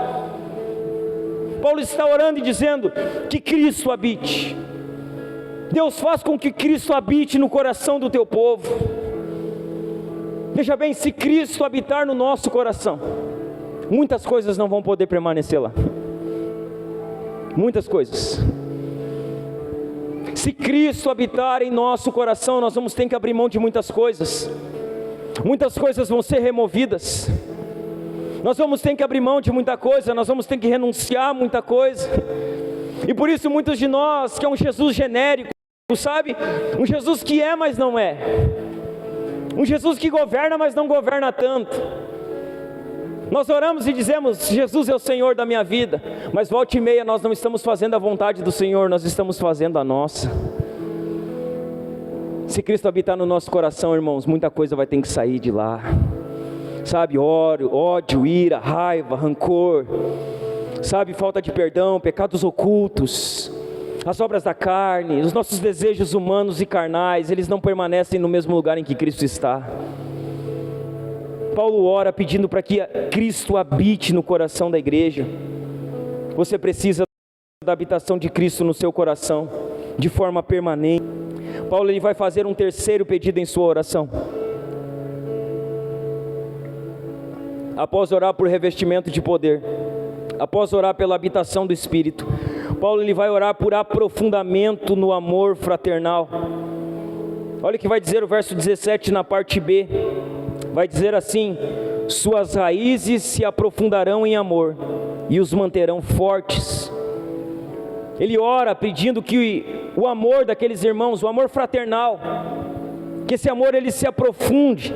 Paulo está orando e dizendo que Cristo habite. Deus faz com que Cristo habite no coração do teu povo. Veja bem, se Cristo habitar no nosso coração, muitas coisas não vão poder permanecer lá. Muitas coisas. Se Cristo habitar em nosso coração, nós vamos ter que abrir mão de muitas coisas. Muitas coisas vão ser removidas. Nós vamos ter que abrir mão de muita coisa, nós vamos ter que renunciar a muita coisa. E por isso muitos de nós, que é um Jesus genérico, sabe? Um Jesus que é, mas não é. Um Jesus que governa, mas não governa tanto. Nós oramos e dizemos, Jesus é o Senhor da minha vida, mas volta e meia nós não estamos fazendo a vontade do Senhor, nós estamos fazendo a nossa. Se Cristo habitar no nosso coração, irmãos, muita coisa vai ter que sair de lá. Sabe, ódio, ira, raiva, rancor, sabe, falta de perdão, pecados ocultos, as obras da carne, os nossos desejos humanos e carnais, eles não permanecem no mesmo lugar em que Cristo está. Paulo ora pedindo para que Cristo habite no coração da igreja. Você precisa da habitação de Cristo no seu coração, de forma permanente. Paulo ele vai fazer um terceiro pedido em sua oração. Após orar por revestimento de poder, após orar pela habitação do Espírito, Paulo ele vai orar por aprofundamento no amor fraternal. Olha o que vai dizer o verso 17 na parte B. Vai dizer assim: suas raízes se aprofundarão em amor e os manterão fortes. Ele ora pedindo que o amor daqueles irmãos, o amor fraternal, que esse amor ele se aprofunde.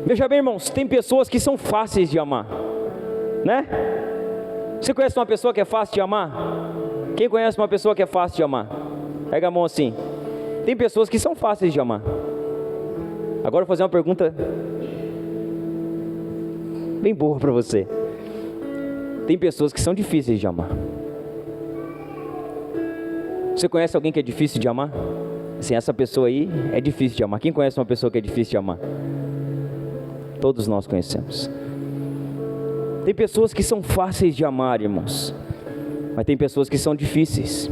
Veja bem, irmãos, tem pessoas que são fáceis de amar, né? Você conhece uma pessoa que é fácil de amar? Quem conhece uma pessoa que é fácil de amar? Pega a mão assim. Tem pessoas que são fáceis de amar. Agora eu vou fazer uma pergunta bem boa para você. Tem pessoas que são difíceis de amar. Você conhece alguém que é difícil de amar? Assim, essa pessoa aí é difícil de amar. Quem conhece uma pessoa que é difícil de amar? Todos nós conhecemos. Tem pessoas que são fáceis de amar, irmãos, mas tem pessoas que são difíceis.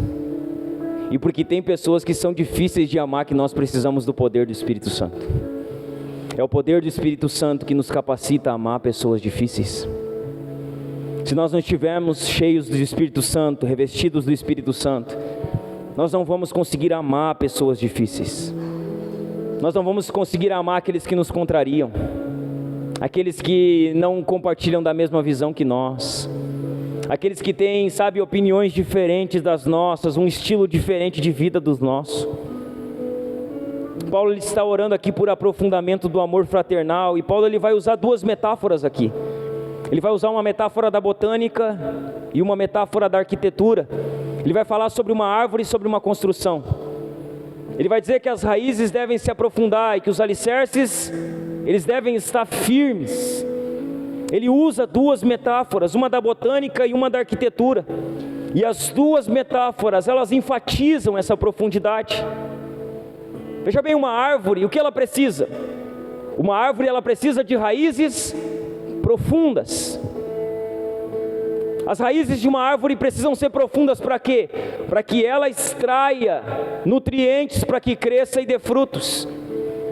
E porque tem pessoas que são difíceis de amar, que nós precisamos do poder do Espírito Santo. É o poder do Espírito Santo que nos capacita a amar pessoas difíceis. Se nós não estivermos cheios do Espírito Santo, revestidos do Espírito Santo, nós não vamos conseguir amar pessoas difíceis. Nós não vamos conseguir amar aqueles que nos contrariam, aqueles que não compartilham da mesma visão que nós, aqueles que têm, sabe, opiniões diferentes das nossas, um estilo diferente de vida dos nossos. Paulo ele está orando aqui por aprofundamento do amor fraternal, e Paulo ele vai usar duas metáforas aqui. Ele vai usar uma metáfora da botânica e uma metáfora da arquitetura. Ele vai falar sobre uma árvore e sobre uma construção. Ele vai dizer que as raízes devem se aprofundar e que os alicerces, eles devem estar firmes. Ele usa duas metáforas, uma da botânica e uma da arquitetura. E as duas metáforas, elas enfatizam essa profundidade. Veja bem, uma árvore, o que ela precisa? Uma árvore, ela precisa de raízes profundas. As raízes de uma árvore precisam ser profundas para quê? Para que ela extraia nutrientes, para que cresça e dê frutos,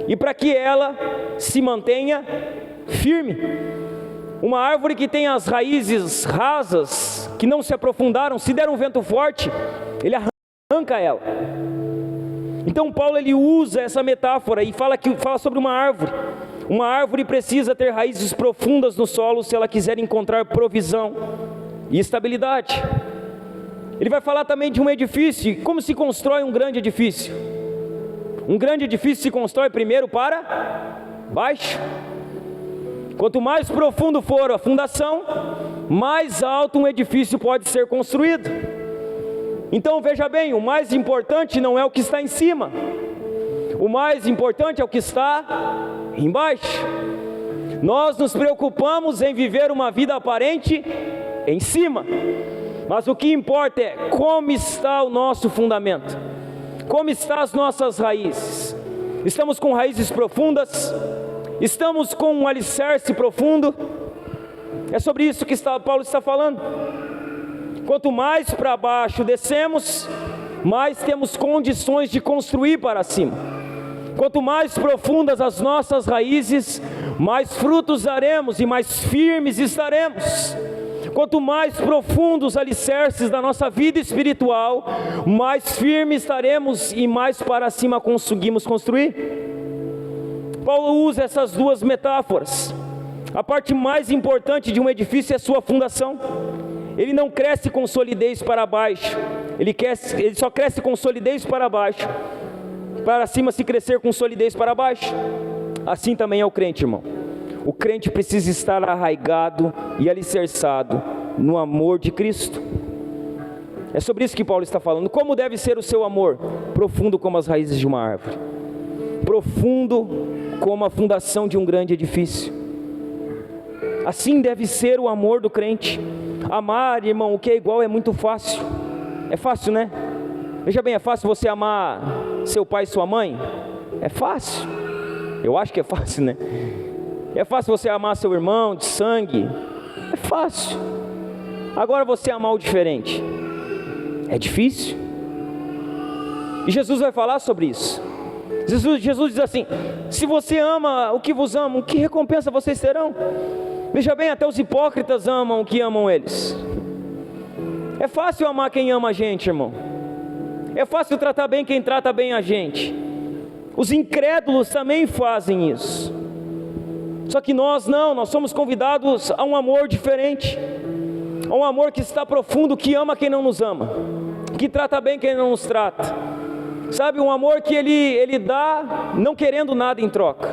e para que ela se mantenha firme. Uma árvore que tem as raízes rasas, que não se aprofundaram, se der um vento forte, ele arranca ela. Então Paulo ele usa essa metáfora e fala sobre uma árvore. Uma árvore precisa ter raízes profundas no solo se ela quiser encontrar provisão e estabilidade. Ele vai falar também de um edifício, como se constrói um grande edifício. Um grande edifício se constrói primeiro para baixo. Quanto mais profundo for a fundação, mais alto um edifício pode ser construído. Então veja bem, o mais importante não é o que está em cima, o mais importante é o que está embaixo. Nós nos preocupamos em viver uma vida aparente em cima, mas o que importa é como está o nosso fundamento, como estão as nossas raízes. Estamos com raízes profundas? Estamos com um alicerce profundo? É sobre isso que Paulo está falando. Quanto mais para baixo descemos, mais temos condições de construir para cima. Quanto mais profundas as nossas raízes, mais frutos daremos e mais firmes estaremos. Quanto mais profundos os alicerces da nossa vida espiritual, mais firmes estaremos e mais para cima conseguimos construir. Paulo usa essas duas metáforas. A parte mais importante de um edifício é sua fundação. Ele não cresce com solidez para baixo, ele só cresce com solidez para baixo, para cima se crescer com solidez para baixo. Assim também é o crente, irmão. O crente precisa estar arraigado e alicerçado no amor de Cristo. É sobre isso que Paulo está falando. Como deve ser o seu amor? Profundo como as raízes de uma árvore, profundo como a fundação de um grande edifício. Assim deve ser o amor do crente. Amar, irmão, o que é igual é muito fácil. É fácil, né? Veja bem, é fácil você amar seu pai e sua mãe? É fácil. Eu acho que é fácil, né? É fácil você amar seu irmão de sangue? É fácil. Agora você amar o diferente, é difícil. E Jesus vai falar sobre isso. Jesus diz assim: se você ama o que vos amam, que recompensa vocês terão? Veja bem, até os hipócritas amam o que amam eles. É fácil amar quem ama a gente, irmão. É fácil tratar bem quem trata bem a gente. Os incrédulos também fazem isso. Só que nós não, nós somos convidados a um amor diferente, a um amor que está profundo, que ama quem não nos ama, que trata bem quem não nos trata. Sabe, um amor que ele dá não querendo nada em troca.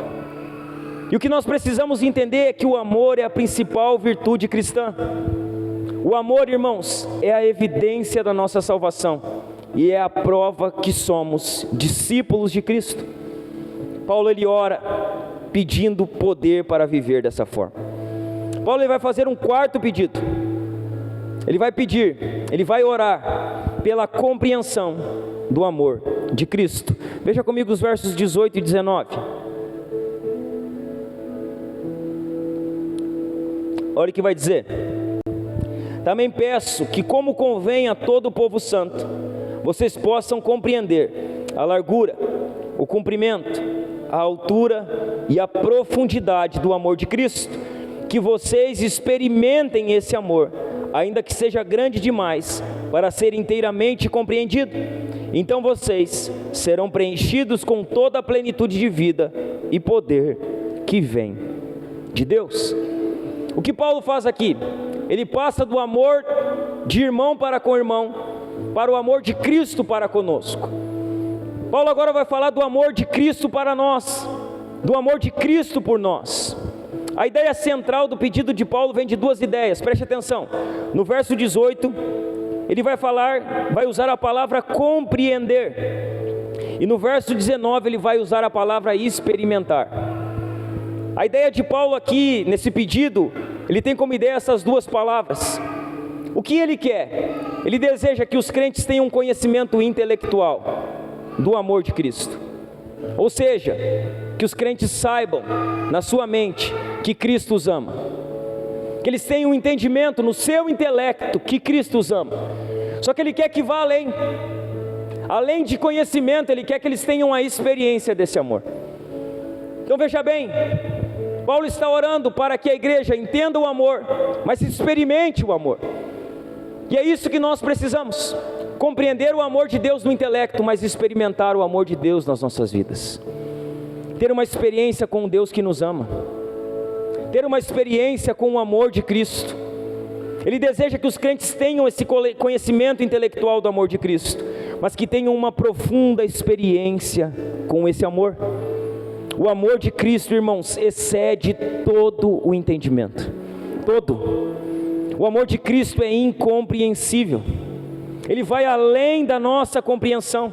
E o que nós precisamos entender é que o amor é a principal virtude cristã. O amor, irmãos, é a evidência da nossa salvação e é a prova que somos discípulos de Cristo. Paulo, ele ora pedindo poder para viver dessa forma. Paulo, ele vai fazer um quarto pedido. Ele vai orar pela compreensão do amor de Cristo. Veja comigo os versos 18 e 19. Olha o que vai dizer: também peço que, como convém a todo o povo santo, vocês possam compreender a largura, o comprimento, a altura e a profundidade do amor de Cristo, que vocês experimentem esse amor, ainda que seja grande demais para ser inteiramente compreendido. Então vocês serão preenchidos com toda a plenitude de vida e poder que vem de Deus. O que Paulo faz aqui? Ele passa do amor de irmão para com irmão, para o amor de Cristo para conosco. Paulo agora vai falar do amor de Cristo para nós, do amor de Cristo por nós. A ideia central do pedido de Paulo vem de duas ideias, preste atenção. No verso 18, ele vai usar a palavra compreender. E no verso 19, ele vai usar a palavra experimentar. A ideia de Paulo aqui, nesse pedido, ele tem como ideia essas duas palavras. O que ele quer? Ele deseja que os crentes tenham um conhecimento intelectual do amor de Cristo. Ou seja, que os crentes saibam na sua mente que Cristo os ama. Que eles tenham um entendimento no seu intelecto que Cristo os ama. Só que ele quer que vá além. Além de conhecimento, ele quer que eles tenham a experiência desse amor. Então veja bem, Paulo está orando para que a igreja entenda o amor, mas experimente o amor. E é isso que nós precisamos: compreender o amor de Deus no intelecto, mas experimentar o amor de Deus nas nossas vidas. Ter uma experiência com o Deus que nos ama, ter uma experiência com o amor de Cristo. Ele deseja que os crentes tenham esse conhecimento intelectual do amor de Cristo, mas que tenham uma profunda experiência com esse amor. O amor de Cristo, irmãos, excede todo o entendimento. Todo. O amor de Cristo é incompreensível. Ele vai além da nossa compreensão.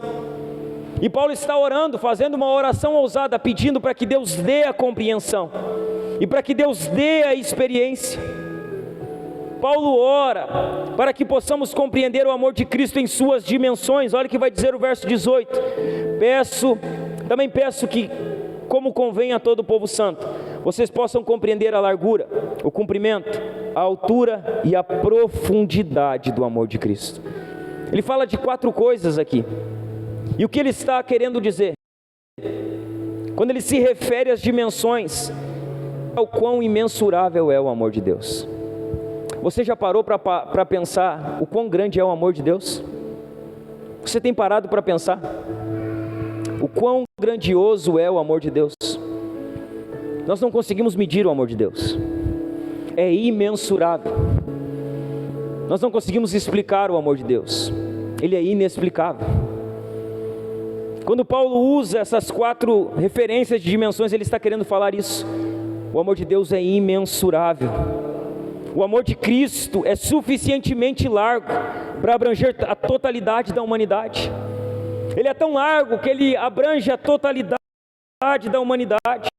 E Paulo está orando, fazendo uma oração ousada, pedindo para que Deus dê a compreensão e para que Deus dê a experiência. Paulo ora para que possamos compreender o amor de Cristo em suas dimensões. Olha o que vai dizer o verso 18: também peço que, como convém a todo o povo santo, vocês possam compreender a largura, o comprimento, a altura e a profundidade do amor de Cristo. Ele fala de 4 coisas aqui. E o que ele está querendo dizer? quando ele se refere às dimensões, o quão imensurável é o amor de Deus. Você já parou para pensar o quão grande é o amor de Deus? Você tem parado para pensar o quão grandioso é o amor de Deus? Nós não conseguimos medir o amor de Deus, é imensurável. Nós não conseguimos explicar o amor de Deus, ele é inexplicável. Quando Paulo usa essas 4 referências de dimensões, ele está querendo falar isso. O amor de Deus é imensurável. O amor de Cristo é suficientemente largo para abranger a totalidade da humanidade. Ele é tão largo que ele abrange a totalidade da humanidade.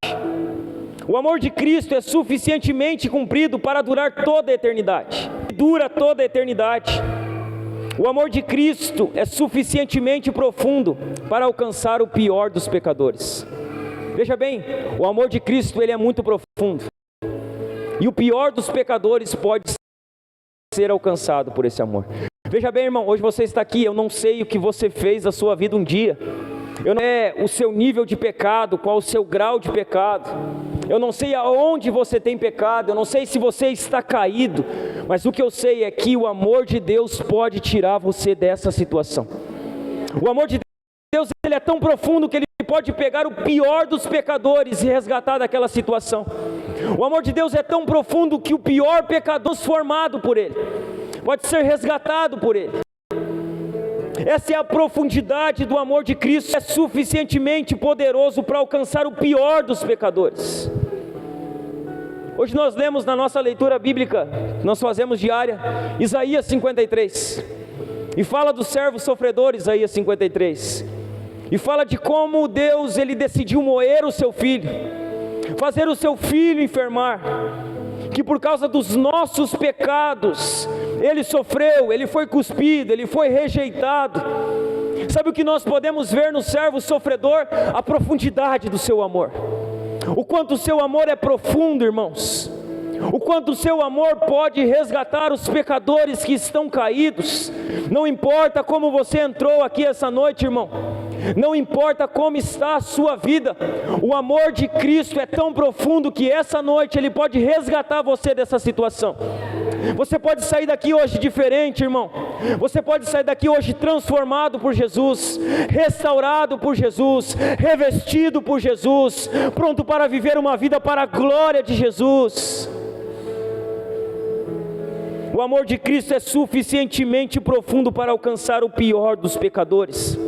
O amor de Cristo é suficientemente comprido para durar toda a eternidade. Dura toda a eternidade. O amor de Cristo é suficientemente profundo para alcançar o pior dos pecadores. Veja bem, o amor de Cristo ele é muito profundo. E o pior dos pecadores pode ser alcançado por esse amor. Veja bem, irmão, hoje você está aqui, eu não sei o que você fez da sua vida um dia. Eu não sei o seu nível de pecado, qual o seu grau de pecado. Eu não sei aonde você tem pecado, eu não sei se você está caído. Mas o que eu sei é que o amor de Deus pode tirar você dessa situação. O amor de Deus ele é tão profundo que ele pode pegar o pior dos pecadores e resgatar daquela situação. O amor de Deus é tão profundo que o pior pecador transformado por ele pode ser resgatado por ele. Essa é a profundidade do amor de Cristo, é suficientemente poderoso para alcançar o pior dos pecadores. Hoje nós lemos na nossa leitura bíblica, nós fazemos diária, Isaías 53, e fala do servo sofredor, Isaías 53, e fala de como Deus ele decidiu moer o seu filho, fazer o seu filho enfermar, que por causa dos nossos pecados, ele sofreu, ele foi cuspido, ele foi rejeitado. Sabe o que nós podemos ver no servo sofredor? A profundidade do seu amor, o quanto o seu amor é profundo, irmãos, o quanto o seu amor pode resgatar os pecadores que estão caídos. Não importa como você entrou aqui essa noite, irmão, não importa como está a sua vida, o amor de Cristo é tão profundo que essa noite Ele pode resgatar você dessa situação. Você pode sair daqui hoje diferente, irmão. Você pode sair daqui hoje transformado por Jesus, restaurado por Jesus, revestido por Jesus, pronto para viver uma vida para a glória de Jesus. O amor de Cristo é suficientemente profundo para alcançar o pior dos pecadores.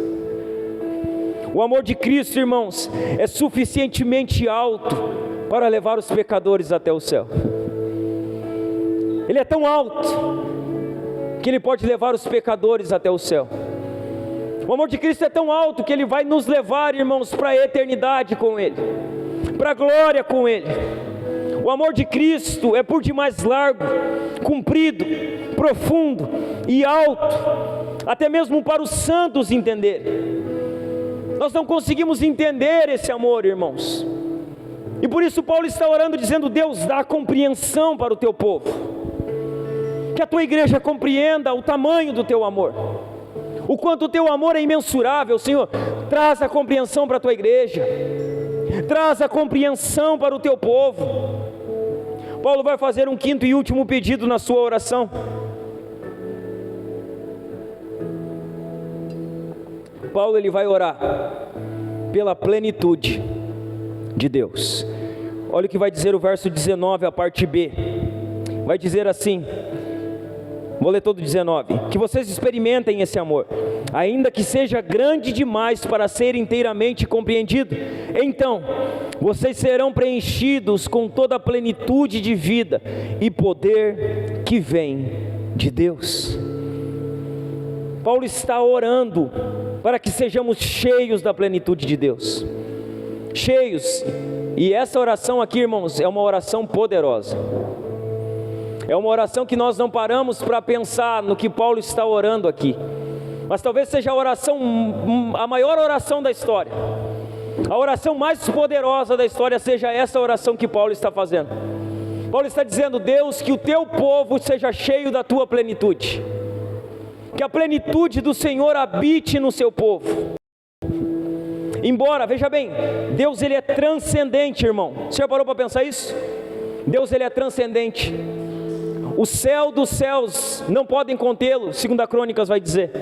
O amor de Cristo, irmãos, é suficientemente alto para levar os pecadores até o céu. Ele é tão alto que Ele pode levar os pecadores até o céu. O amor de Cristo é tão alto que Ele vai nos levar, irmãos, para a eternidade com Ele, para a glória com Ele. O amor de Cristo é por demais largo, comprido, profundo e alto, até mesmo para os santos entenderem. Nós não conseguimos entender esse amor, irmãos, e por isso Paulo está orando dizendo: Deus, dá compreensão para o teu povo, que a tua igreja compreenda o tamanho do teu amor, o quanto o teu amor é imensurável. Senhor, traz a compreensão para a tua igreja, traz a compreensão para o teu povo. Paulo vai fazer um quinto e último pedido na sua oração. Paulo ele vai orar pela plenitude de Deus. Olha o que vai dizer o verso 19, a parte B. Vai dizer assim, vou ler todo 19: que vocês experimentem esse amor, ainda que seja grande demais para ser inteiramente compreendido. Então vocês serão preenchidos com toda a plenitude de vida e poder que vem de Deus. Paulo está orando para que sejamos cheios da plenitude de Deus, cheios. E essa oração aqui, irmãos, é uma oração poderosa. É uma oração que nós não paramos para pensar no que Paulo está orando aqui, mas talvez seja a maior oração da história, a oração mais poderosa da história seja essa oração que Paulo está fazendo. Paulo está dizendo: Deus, que o teu povo seja cheio da tua plenitude, que a plenitude do Senhor habite no seu povo. Embora, veja bem, Deus ele é transcendente, irmão. Você já parou para pensar isso? Deus ele é transcendente. O céu dos céus não podem contê-lo, segundo a Crônicas vai dizer.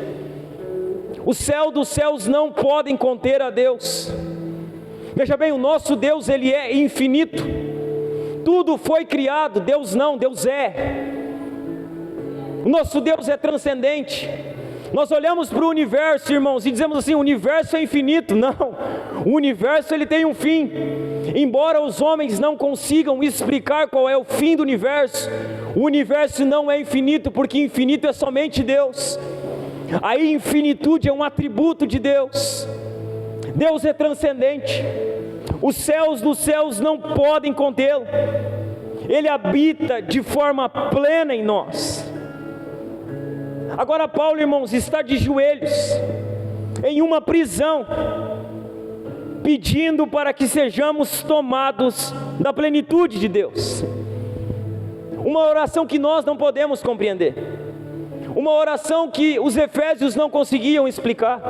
O céu dos céus não podem conter a Deus. Veja bem, o nosso Deus ele é infinito. Tudo foi criado, Deus não, Deus é. O nosso Deus é transcendente. Nós olhamos para o universo, irmãos, e dizemos assim: o universo é infinito. Não, o universo ele tem um fim. Embora os homens não consigam explicar qual é o fim do universo, o universo não é infinito, porque infinito é somente Deus. A infinitude é um atributo de Deus. Deus é transcendente. Os céus dos céus não podem contê-lo. Ele habita de forma plena em nós. Agora Paulo, irmãos, está de joelhos em uma prisão, pedindo para que sejamos tomados da plenitude de Deus. Uma oração que nós não podemos compreender, uma oração que os efésios não conseguiam explicar.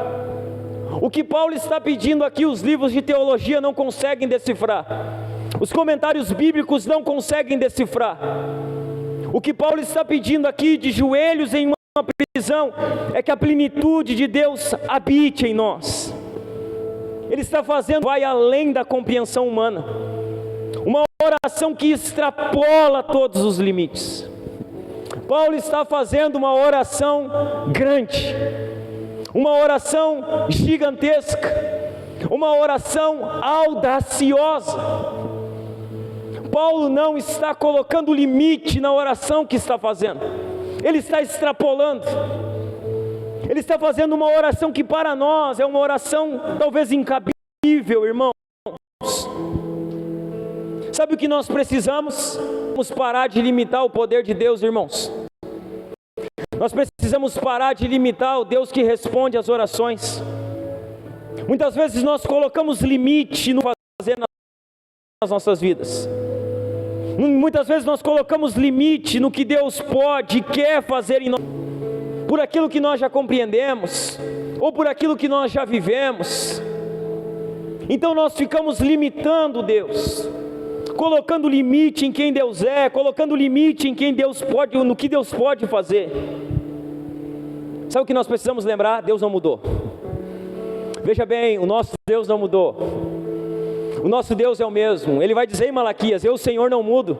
O que Paulo está pedindo aqui, os livros de teologia não conseguem decifrar, os comentários bíblicos não conseguem decifrar. O que Paulo está pedindo aqui, de joelhos em uma prisão, é que a plenitude de Deus habite em nós. Ele está fazendo, vai além da compreensão humana, uma oração que extrapola todos os limites. Paulo está fazendo uma oração grande, uma oração gigantesca, uma oração audaciosa. Paulo não está colocando limite na oração que está fazendo, ele está extrapolando. Ele está fazendo uma oração que para nós é uma oração talvez incabível, irmãos. Sabe o que nós precisamos? Vamos parar de limitar o poder de Deus, irmãos. Nós precisamos parar de limitar o Deus que responde às orações. Muitas vezes nós colocamos limite no fazer nas nossas vidas. Muitas vezes nós colocamos limite no que Deus pode e quer fazer em nós, por aquilo que nós já compreendemos, ou por aquilo que nós já vivemos. Então nós ficamos limitando Deus, colocando limite em quem Deus é, colocando limite em quem Deus pode, no que Deus pode fazer. Sabe o que nós precisamos lembrar? Deus não mudou. Veja bem, o nosso Deus não mudou. O nosso Deus é o mesmo. Ele vai dizer em Malaquias: eu, Senhor, não mudo.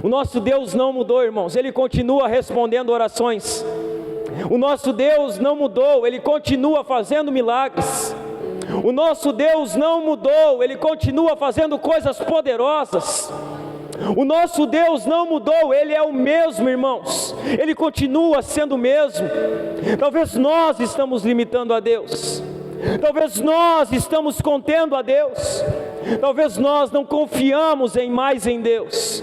O nosso Deus não mudou, irmãos. Ele continua respondendo orações. O nosso Deus não mudou, Ele continua fazendo milagres. O nosso Deus não mudou, Ele continua fazendo coisas poderosas. O nosso Deus não mudou, Ele é o mesmo, irmãos. Ele continua sendo o mesmo. Talvez nós estamos limitando a Deus, talvez nós estamos contendo a Deus, talvez nós não confiamos mais em Deus.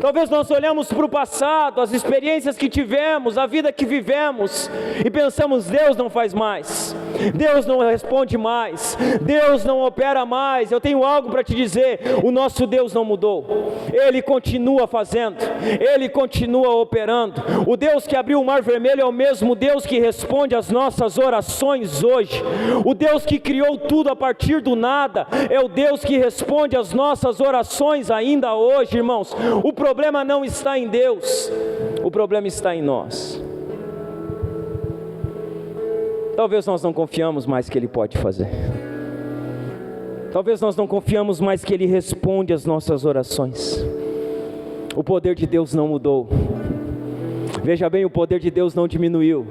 Talvez nós olhamos para o passado, as experiências que tivemos, a vida que vivemos, e pensamos: Deus não faz mais, Deus não responde mais, Deus não opera mais. Eu tenho algo para te dizer: o nosso Deus não mudou, Ele continua fazendo, Ele continua operando. O Deus que abriu o mar vermelho é o mesmo Deus que responde às nossas orações hoje. O Deus que criou tudo a partir do nada é o Deus que responde às nossas orações ainda hoje, irmãos. O problema não está em Deus, o problema está em nós. Talvez nós não confiamos mais que Ele pode fazer. Talvez nós não confiamos mais que Ele responde às nossas orações. O poder de Deus não mudou. Veja bem, o poder de Deus não diminuiu.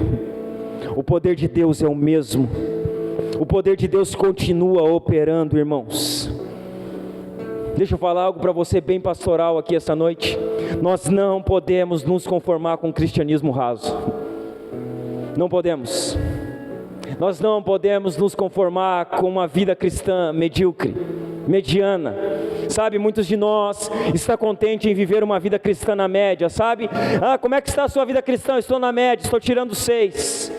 O poder de Deus é o mesmo. O poder de Deus continua operando, irmãos. Deixa eu falar algo para você bem pastoral aqui essa noite. Nós não podemos nos conformar com o cristianismo raso. Não podemos. Nós não podemos nos conformar com uma vida cristã medíocre, mediana. Sabe, muitos de nós estão contentes em viver uma vida cristã na média, sabe? Como é que está a sua vida cristã? Estou na média, estou tirando 6.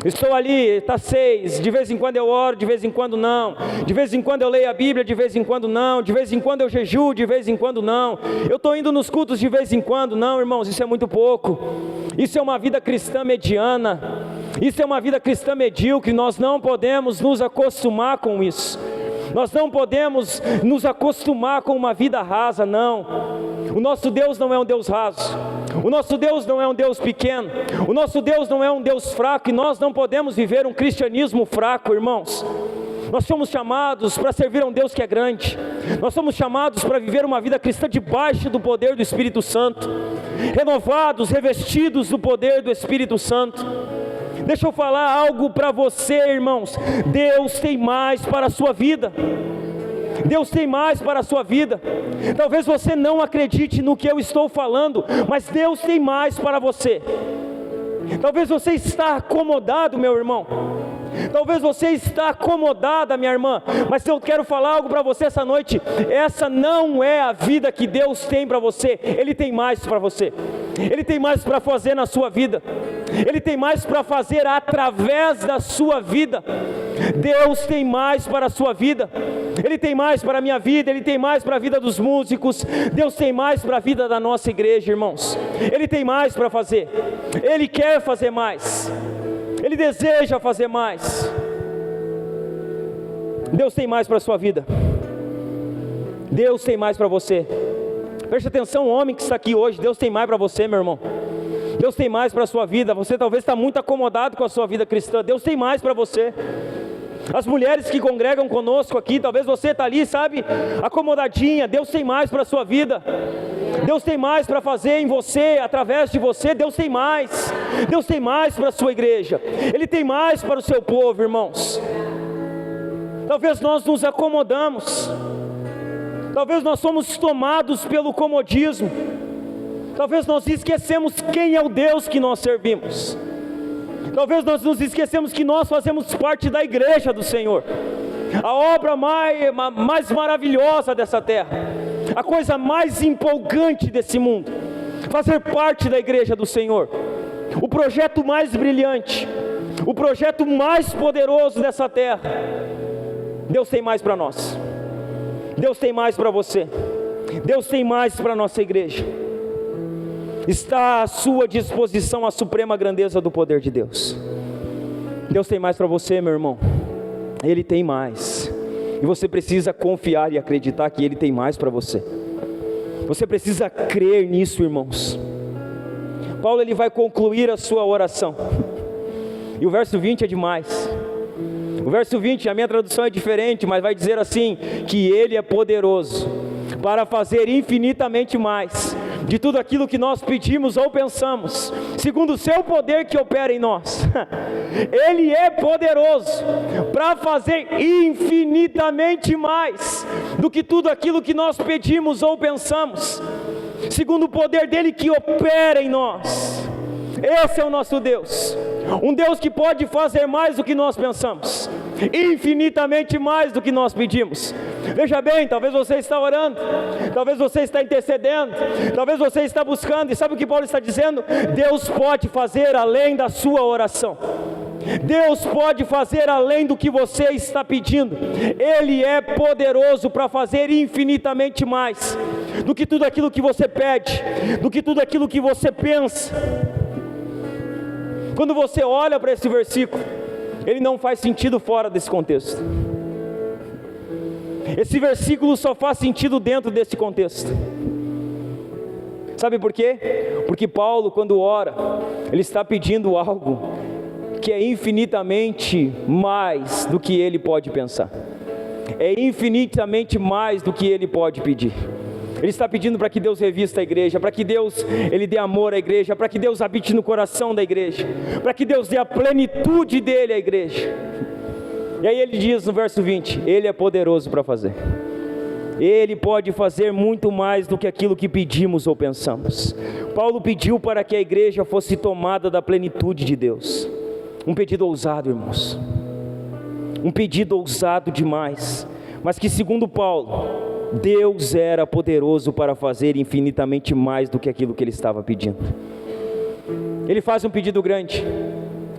Estou ali, está 6, de vez em quando eu oro, de vez em quando não. De vez em quando eu leio a Bíblia, de vez em quando não. De vez em quando eu jejuo, de vez em quando não. Eu estou indo nos cultos de vez em quando. Não, irmãos, isso é muito pouco. Isso é uma vida cristã mediana. Isso é uma vida cristã medíocre. Nós não podemos nos acostumar com isso. Nós não podemos nos acostumar com uma vida rasa, não. O nosso Deus não é um Deus raso. O nosso Deus não é um Deus pequeno. O nosso Deus não é um Deus fraco. E nós não podemos viver um cristianismo fraco, irmãos. Nós somos chamados para servir a um Deus que é grande. Nós somos chamados para viver uma vida cristã debaixo do poder do Espírito Santo, renovados, revestidos do poder do Espírito Santo. Deixa eu falar algo para você, irmãos. Deus tem mais para a sua vida. Deus tem mais para a sua vida. Talvez você não acredite no que eu estou falando, mas Deus tem mais para você. Talvez você está acomodado, meu irmão. Talvez você está acomodada, minha irmã, mas eu quero falar algo para você essa noite. Essa não é a vida que Deus tem para você. Ele tem mais para você. Ele tem mais para fazer na sua vida. Ele tem mais para fazer através da sua vida. Deus tem mais para a sua vida. Ele tem mais para a minha vida. Ele tem mais para a vida dos músicos. Deus tem mais para a vida da nossa igreja, irmãos. Ele tem mais para fazer. Ele quer fazer mais. Ele deseja fazer mais. Deus tem mais para a sua vida. Deus tem mais para você. Preste atenção, homem que está aqui hoje. Deus tem mais para você, meu irmão. Deus tem mais para a sua vida. Você talvez está muito acomodado com a sua vida cristã. Deus tem mais para você. As mulheres que congregam conosco aqui, talvez você está ali, sabe, acomodadinha. Deus tem mais para a sua vida. Deus tem mais para fazer em você, através de você. Deus tem mais. Deus tem mais para a sua igreja. Ele tem mais para o seu povo, irmãos. Talvez nós nos acomodamos. Talvez nós somos tomados pelo comodismo. Talvez nós esquecemos quem é o Deus que nós servimos. Talvez nós nos esquecemos que nós fazemos parte da igreja do Senhor. A obra mais maravilhosa dessa terra. A coisa mais empolgante desse mundo. Fazer parte da igreja do Senhor. O projeto mais brilhante. O projeto mais poderoso dessa terra. Deus tem mais para nós. Deus tem mais para você. Deus tem mais para a nossa igreja. Está à sua disposição a suprema grandeza do poder de Deus. Deus tem mais para você, meu irmão. Ele tem mais. E você precisa confiar e acreditar que Ele tem mais para você. Você precisa crer nisso, irmãos. Paulo ele vai concluir a sua oração. E o verso 20 é demais. O verso 20, a minha tradução é diferente, mas vai dizer assim, que Ele é poderoso para fazer infinitamente mais de tudo aquilo que nós pedimos ou pensamos, segundo o seu poder que opera em nós. Ele é poderoso para fazer infinitamente mais do que tudo aquilo que nós pedimos ou pensamos, segundo o poder dele que opera em nós. Esse é o nosso Deus, um Deus que pode fazer mais do que nós pensamos, infinitamente mais do que nós pedimos. Veja bem, talvez você está orando, talvez você está intercedendo, talvez você está buscando, e sabe o que Paulo está dizendo? Deus pode fazer além da sua oração. Deus pode fazer além do que você está pedindo. Ele é poderoso para fazer infinitamente mais do que tudo aquilo que você pede, do que tudo aquilo que você pensa. Quando você olha para esse versículo, ele não faz sentido fora desse contexto. Esse versículo só faz sentido dentro desse contexto. Sabe por quê? Porque Paulo, quando ora, ele está pedindo algo que é infinitamente mais do que ele pode pensar. É infinitamente mais do que ele pode pedir. Ele está pedindo para que Deus revista a igreja, para que Deus ele dê amor à igreja, para que Deus habite no coração da igreja, para que Deus dê a plenitude dele à igreja. E aí ele diz no verso 20, Ele é poderoso para fazer. Ele pode fazer muito mais do que aquilo que pedimos ou pensamos. Paulo pediu para que a igreja fosse tomada da plenitude de Deus. Um pedido ousado, irmãos. Um pedido ousado demais, mas que segundo Paulo, Deus era poderoso para fazer infinitamente mais do que aquilo que ele estava pedindo. Ele faz um pedido grande.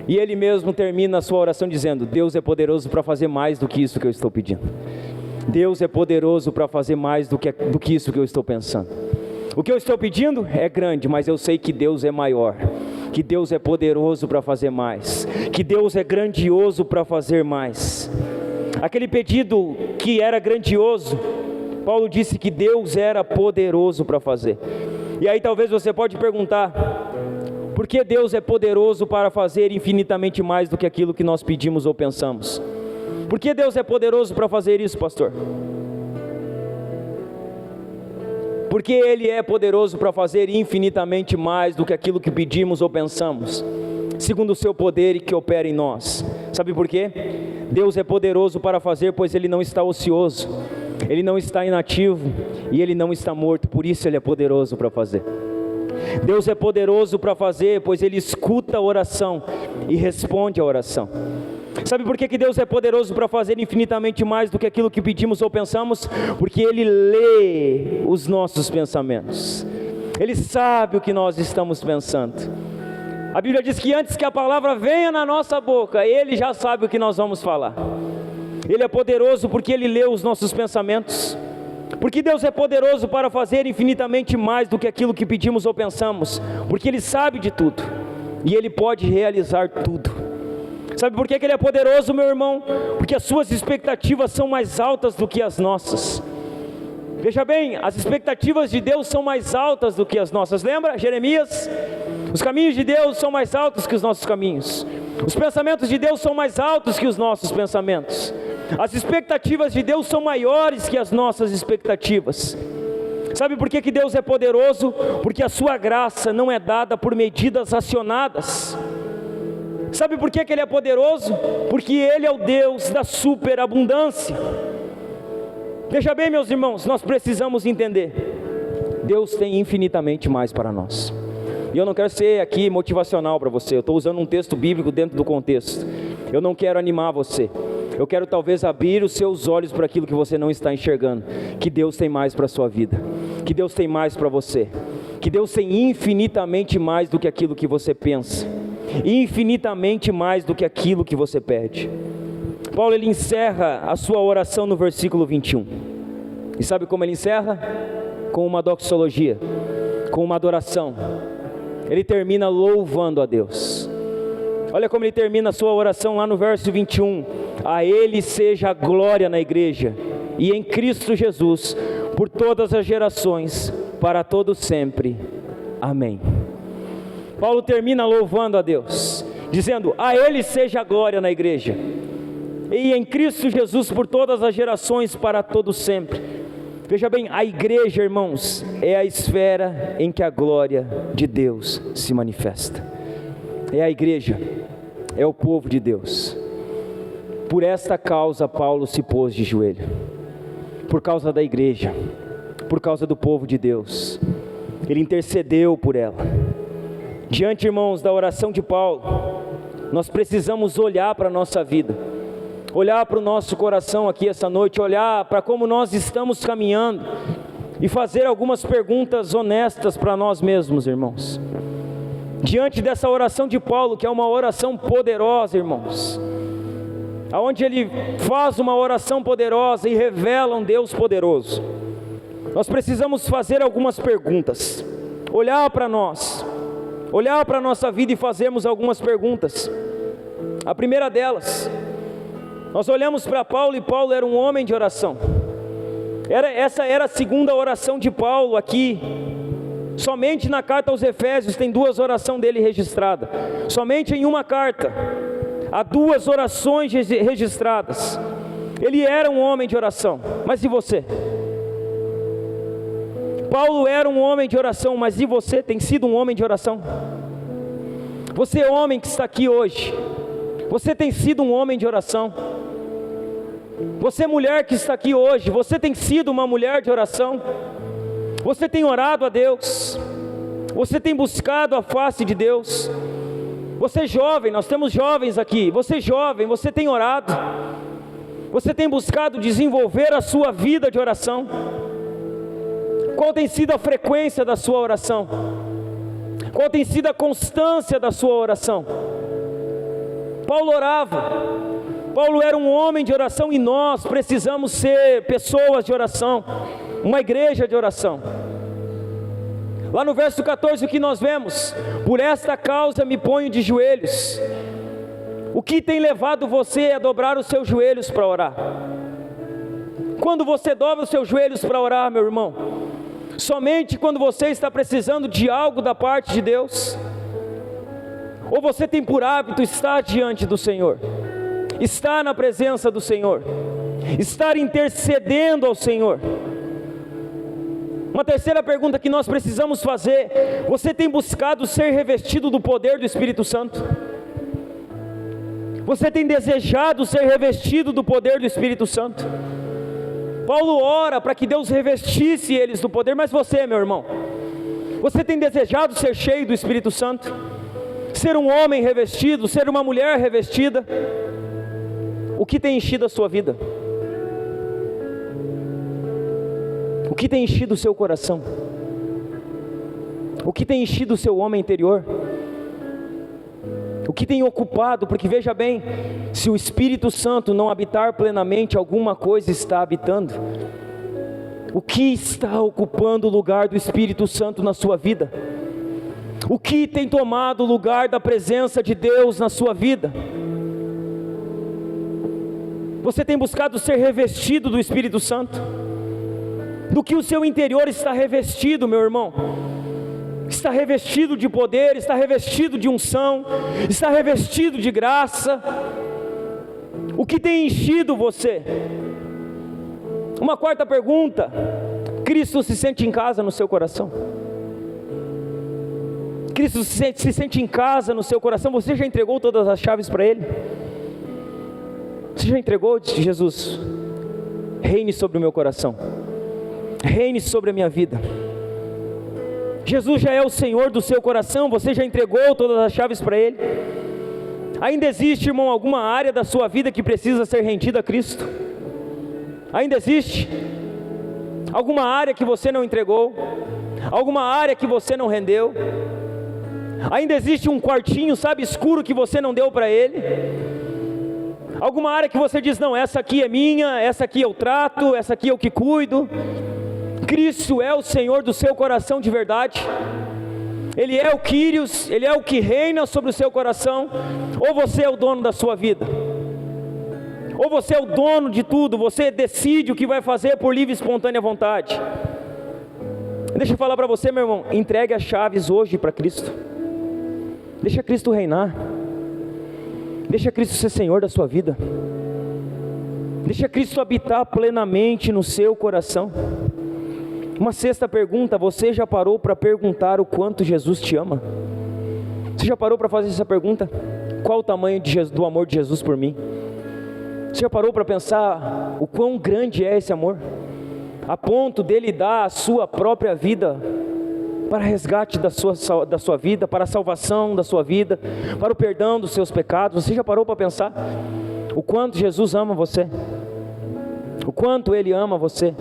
E ele mesmo termina a sua oração dizendo: Deus é poderoso para fazer mais do que isso que eu estou pedindo. Deus é poderoso para fazer mais do que isso que eu estou pensando. O que eu estou pedindo é grande, mas eu sei que Deus é maior, que Deus é poderoso para fazer mais, que Deus é grandioso para fazer mais. Aquele pedido que era grandioso, Paulo disse que Deus era poderoso para fazer. E aí talvez você pode perguntar: por que Deus é poderoso para fazer infinitamente mais do que aquilo que nós pedimos ou pensamos? Por que Deus é poderoso para fazer isso, pastor? Porque Ele é poderoso para fazer infinitamente mais do que aquilo que pedimos ou pensamos, segundo o seu poder que opera em nós. Sabe por quê? Deus é poderoso para fazer, pois Ele não está ocioso, Ele não está inativo e Ele não está morto, por isso Ele é poderoso para fazer. Deus é poderoso para fazer, pois Ele escuta a oração e responde a oração. Sabe por que Deus é poderoso para fazer infinitamente mais do que aquilo que pedimos ou pensamos? Porque Ele lê os nossos pensamentos, Ele sabe o que nós estamos pensando. A Bíblia diz que antes que a palavra venha na nossa boca, Ele já sabe o que nós vamos falar. Ele é poderoso porque Ele lê os nossos pensamentos. Porque Deus é poderoso para fazer infinitamente mais do que aquilo que pedimos ou pensamos, porque Ele sabe de tudo e Ele pode realizar tudo. Sabe por que Ele é poderoso, meu irmão? Porque as suas expectativas são mais altas do que as nossas. Veja bem, as expectativas de Deus são mais altas do que as nossas. Lembra, Jeremias? Os caminhos de Deus são mais altos que os nossos caminhos. Os pensamentos de Deus são mais altos que os nossos pensamentos. As expectativas de Deus são maiores que as nossas expectativas. Sabe por que Deus é poderoso? Porque a sua graça não é dada por medidas racionadas. Sabe por que Ele é poderoso? Porque Ele é o Deus da superabundância. Veja bem, meus irmãos, nós precisamos entender: Deus tem infinitamente mais para nós. E eu não quero ser aqui motivacional para você, eu estou usando um texto bíblico dentro do contexto. Eu não quero animar você, eu quero talvez abrir os seus olhos para aquilo que você não está enxergando. Que Deus tem mais para a sua vida, que Deus tem mais para você, que Deus tem infinitamente mais do que aquilo que você pensa, infinitamente mais do que aquilo que você pede. Paulo, ele encerra a sua oração no versículo 21. E sabe como ele encerra? Com uma doxologia, com uma adoração. Ele termina louvando a Deus. Olha como ele termina a sua oração lá no verso 21. A Ele seja a glória na igreja e em Cristo Jesus, por todas as gerações, para todo sempre. Amém. Paulo termina louvando a Deus, dizendo: a Ele seja a glória na igreja e em Cristo Jesus por todas as gerações, para todo sempre. Veja bem, a igreja, irmãos, é a esfera em que a glória de Deus se manifesta. É a igreja, é o povo de Deus. Por esta causa Paulo se pôs de joelho, por causa da igreja, por causa do povo de Deus. Ele intercedeu por ela. Diante, irmãos, da oração de Paulo, nós precisamos olhar para a nossa vida, olhar para o nosso coração aqui essa noite, olhar para como nós estamos caminhando e fazer algumas perguntas honestas para nós mesmos, irmãos. Diante dessa oração de Paulo, que é uma oração poderosa, irmãos, aonde ele faz uma oração poderosa e revela um Deus poderoso, nós precisamos fazer algumas perguntas, olhar para nós, olhar para a nossa vida e fazermos algumas perguntas. A primeira delas, nós olhamos para Paulo, e Paulo era um homem de oração. Essa era a segunda oração de Paulo aqui. Somente na carta aos Efésios tem 2 orações dele registradas. Somente em uma carta há 2 orações registradas. Ele era um homem de oração. Mas e você? Paulo era um homem de oração, mas e você? Tem sido um homem de oração? Você, homem que está aqui hoje, você tem sido um homem de oração? Você, mulher que está aqui hoje, você tem sido uma mulher de oração? Você tem orado a Deus? Você tem buscado a face de Deus? Você jovem, nós temos jovens aqui. Você jovem, você tem orado? Você tem buscado desenvolver a sua vida de oração? Qual tem sido a frequência da sua oração? Qual tem sido a constância da sua oração? Paulo orava, Paulo era um homem de oração, e nós precisamos ser pessoas de oração, uma igreja de oração. Lá no verso 14 o que nós vemos? Por esta causa me ponho de joelhos. O que tem levado você a dobrar os seus joelhos para orar? Quando você dobra os seus joelhos para orar, meu irmão? Somente quando você está precisando de algo da parte de Deus? Ou você tem por hábito estar diante do Senhor, estar na presença do Senhor, estar intercedendo ao Senhor? Uma terceira pergunta que nós precisamos fazer: você tem buscado ser revestido do poder do Espírito Santo? Você tem desejado ser revestido do poder do Espírito Santo? Paulo ora para que Deus revestisse eles do poder, mas você, meu irmão, você tem desejado ser cheio do Espírito Santo? Ser um homem revestido, ser uma mulher revestida? O que tem enchido a sua vida? O que tem enchido o seu coração? O que tem enchido o seu homem interior? O que tem ocupado? Porque veja bem, se o Espírito Santo não habitar plenamente, alguma coisa está habitando. O que está ocupando o lugar do Espírito Santo na sua vida? O que tem tomado o lugar da presença de Deus na sua vida? Você tem buscado ser revestido do Espírito Santo? Do que o seu interior está revestido, meu irmão? Está revestido de poder, está revestido de unção, está revestido de graça. O que tem enchido você? Uma quarta pergunta: Cristo se sente em casa no seu coração? Cristo se sente em casa no seu coração? Você já entregou todas as chaves para Ele? Você já entregou? Jesus, reine sobre o meu coração, reine sobre a minha vida. Jesus já é o Senhor do seu coração. Você já entregou todas as chaves para Ele? Ainda existe, irmão, alguma área da sua vida que precisa ser rendida a Cristo? Ainda existe? Alguma área que você não entregou? Alguma área que você não rendeu? Ainda existe um quartinho, sabe, escuro, que você não deu para Ele? Alguma área que você diz: não, essa aqui é minha, essa aqui eu trato, essa aqui eu que cuido? Cristo é o Senhor do seu coração de verdade? Ele é o Quírios, Ele é o que reina sobre o seu coração? Ou você é o dono da sua vida? Ou você é o dono de tudo, você decide o que vai fazer por livre e espontânea vontade? Deixa eu falar para você, meu irmão, entregue as chaves hoje para Cristo. Deixa Cristo reinar. Deixa Cristo ser Senhor da sua vida. Deixa Cristo habitar plenamente no seu coração. Uma sexta pergunta: você já parou para perguntar o quanto Jesus te ama? Você já parou para fazer essa pergunta? Qual o tamanho do amor de Jesus por mim? Você já parou para pensar o quão grande é esse amor? A ponto dele dar a sua própria vida para resgate da sua vida, para a salvação da sua vida, para o perdão dos seus pecados. Você já parou para pensar o quanto Jesus ama você? O quanto Ele ama você?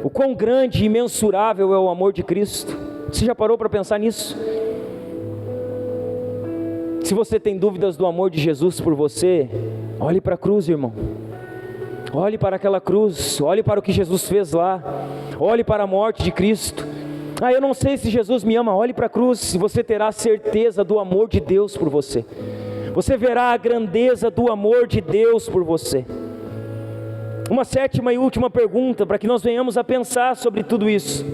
O quão grande e imensurável é o amor de Cristo? Você já parou para pensar nisso? Se você tem dúvidas do amor de Jesus por você, olhe para a cruz, irmão. Olhe para aquela cruz, olhe para o que Jesus fez lá, olhe para a morte de Cristo. Eu não sei se Jesus me ama. Olhe para a cruz e você terá certeza do amor de Deus por você. Você verá a grandeza do amor de Deus por você. Uma sétima e última pergunta, para que nós venhamos a pensar sobre tudo isso: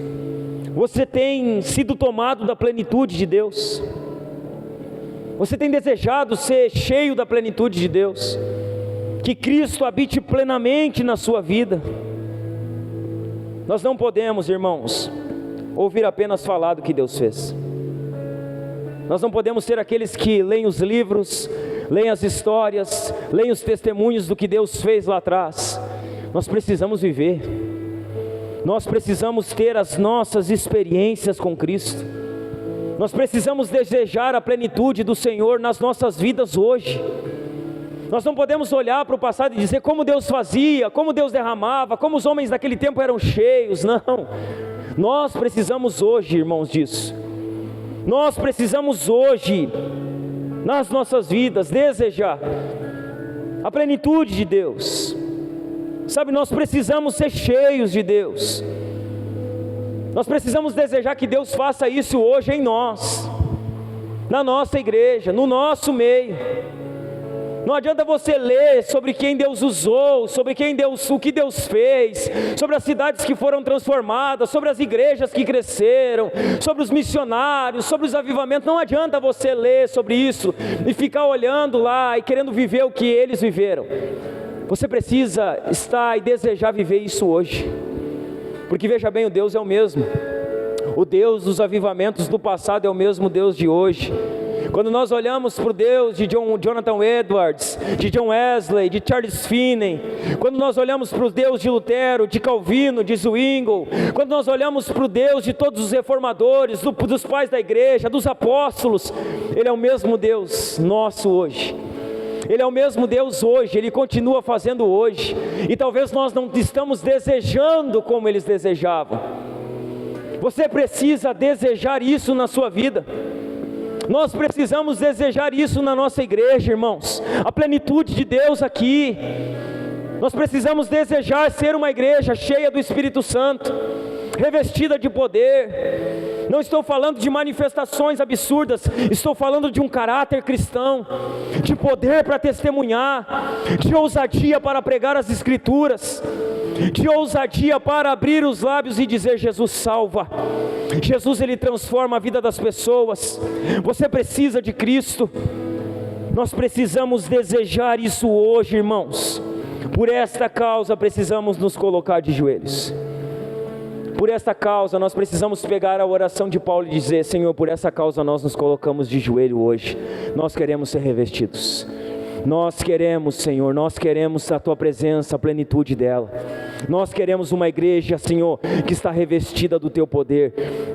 você tem sido tomado da plenitude de Deus? Você tem desejado ser cheio da plenitude de Deus? Que Cristo habite plenamente na sua vida? Nós não podemos, irmãos, ouvir apenas falar do que Deus fez. Nós não podemos ser aqueles que leem os livros, leem as histórias, leem os testemunhos do que Deus fez lá atrás. Nós precisamos viver. Nós precisamos ter as nossas experiências com Cristo. Nós precisamos desejar a plenitude do Senhor nas nossas vidas hoje. Nós não podemos olhar para o passado e dizer como Deus fazia, como Deus derramava, como os homens daquele tempo eram cheios. Não. Nós precisamos hoje, irmãos, disso. Nós precisamos hoje, nas nossas vidas, desejar a plenitude de Deus. Sabe, nós precisamos ser cheios de Deus. Nós precisamos desejar que Deus faça isso hoje em nós, na nossa igreja, no nosso meio. Não adianta você ler sobre quem Deus usou, sobre o que Deus fez, sobre as cidades que foram transformadas, sobre as igrejas que cresceram, sobre os missionários, sobre os avivamentos. Não adianta você ler sobre isso e ficar olhando lá e querendo viver o que eles viveram. Você precisa estar e desejar viver isso hoje, porque veja bem, o Deus é o mesmo. O Deus dos avivamentos do passado é o mesmo Deus de hoje. Quando nós olhamos para o Deus de Jonathan Edwards, de John Wesley, de Charles Finney, quando nós olhamos para o Deus de Lutero, de Calvino, de Zwingli, quando nós olhamos para o Deus de todos os reformadores, dos pais da igreja, dos apóstolos, Ele é o mesmo Deus nosso hoje. Ele é o mesmo Deus hoje, Ele continua fazendo hoje, e talvez nós não estamos desejando como eles desejavam. Você precisa desejar isso na sua vida. Nós precisamos desejar isso na nossa igreja, irmãos, a plenitude de Deus aqui. Nós precisamos desejar ser uma igreja cheia do Espírito Santo, revestida de poder. Não estou falando de manifestações absurdas, estou falando de um caráter cristão, de poder para testemunhar, de ousadia para pregar as Escrituras, de ousadia para abrir os lábios e dizer: Jesus salva. Jesus, Ele transforma a vida das pessoas. Você precisa de Cristo. Nós precisamos desejar isso hoje, irmãos. Por esta causa precisamos nos colocar de joelhos. Por esta causa nós precisamos pegar a oração de Paulo e dizer: Senhor, por essa causa nós nos colocamos de joelho hoje. Nós queremos ser revestidos. Nós queremos, Senhor, nós queremos a Tua presença, a plenitude dela. Nós queremos uma igreja, Senhor, que está revestida do Teu poder.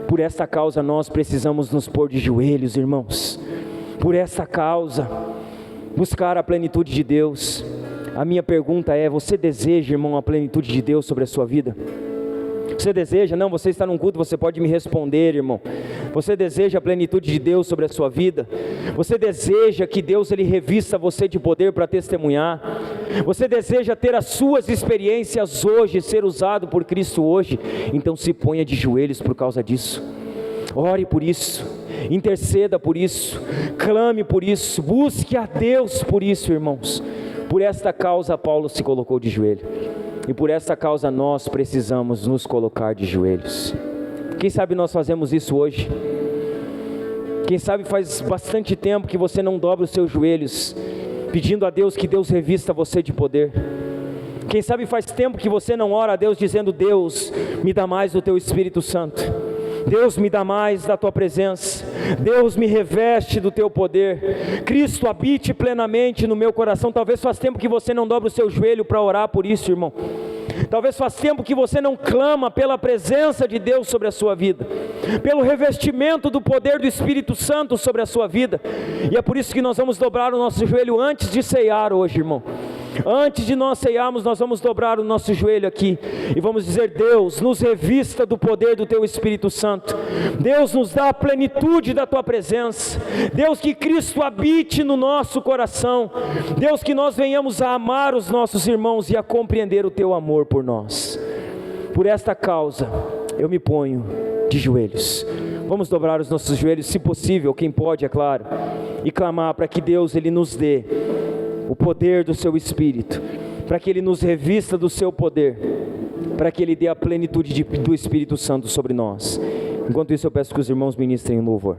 Por esta causa nós precisamos nos pôr de joelhos, irmãos. Por esta causa, buscar a plenitude de Deus. A minha pergunta é: você deseja, irmão, a plenitude de Deus sobre a sua vida? Você deseja? Não, você está num culto, você pode me responder, irmão. Você deseja a plenitude de Deus sobre a sua vida? Você deseja que Deus, Ele revista você de poder para testemunhar? Você deseja ter as suas experiências hoje, ser usado por Cristo hoje? Então se ponha de joelhos por causa disso. Ore por isso, interceda por isso, clame por isso, busque a Deus por isso, irmãos. Por esta causa Paulo se colocou de joelho. E por essa causa nós precisamos nos colocar de joelhos. Quem sabe nós fazemos isso hoje? Quem sabe faz bastante tempo que você não dobra os seus joelhos, pedindo a Deus que Deus revista você de poder. Quem sabe faz tempo que você não ora a Deus dizendo: Deus, me dá mais do Teu Espírito Santo. Deus, me dá mais da Tua presença. Deus, me reveste do Teu poder. Cristo, habite plenamente no meu coração. Talvez faz tempo que você não dobra o seu joelho para orar por isso, irmão. Talvez faz tempo que você não clama pela presença de Deus sobre a sua vida, pelo revestimento do poder do Espírito Santo sobre a sua vida. E é por isso que nós vamos dobrar o nosso joelho antes de ceiar hoje, irmão. Antes de nós ceiarmos, nós vamos dobrar o nosso joelho aqui e vamos dizer: Deus, nos revista do poder do Teu Espírito Santo. Deus, nos dá a plenitude da Tua presença. Deus, que Cristo habite no nosso coração. Deus, que nós venhamos a amar os nossos irmãos e a compreender o Teu amor por nós. Por esta causa eu me ponho de joelhos. Vamos dobrar os nossos joelhos, se possível, quem pode, é claro, e clamar para que Deus, Ele nos dê o poder do Seu Espírito, para que Ele nos revista do Seu poder, para que Ele dê a plenitude do Espírito Santo sobre nós. Enquanto isso, eu peço que os irmãos ministrem em louvor.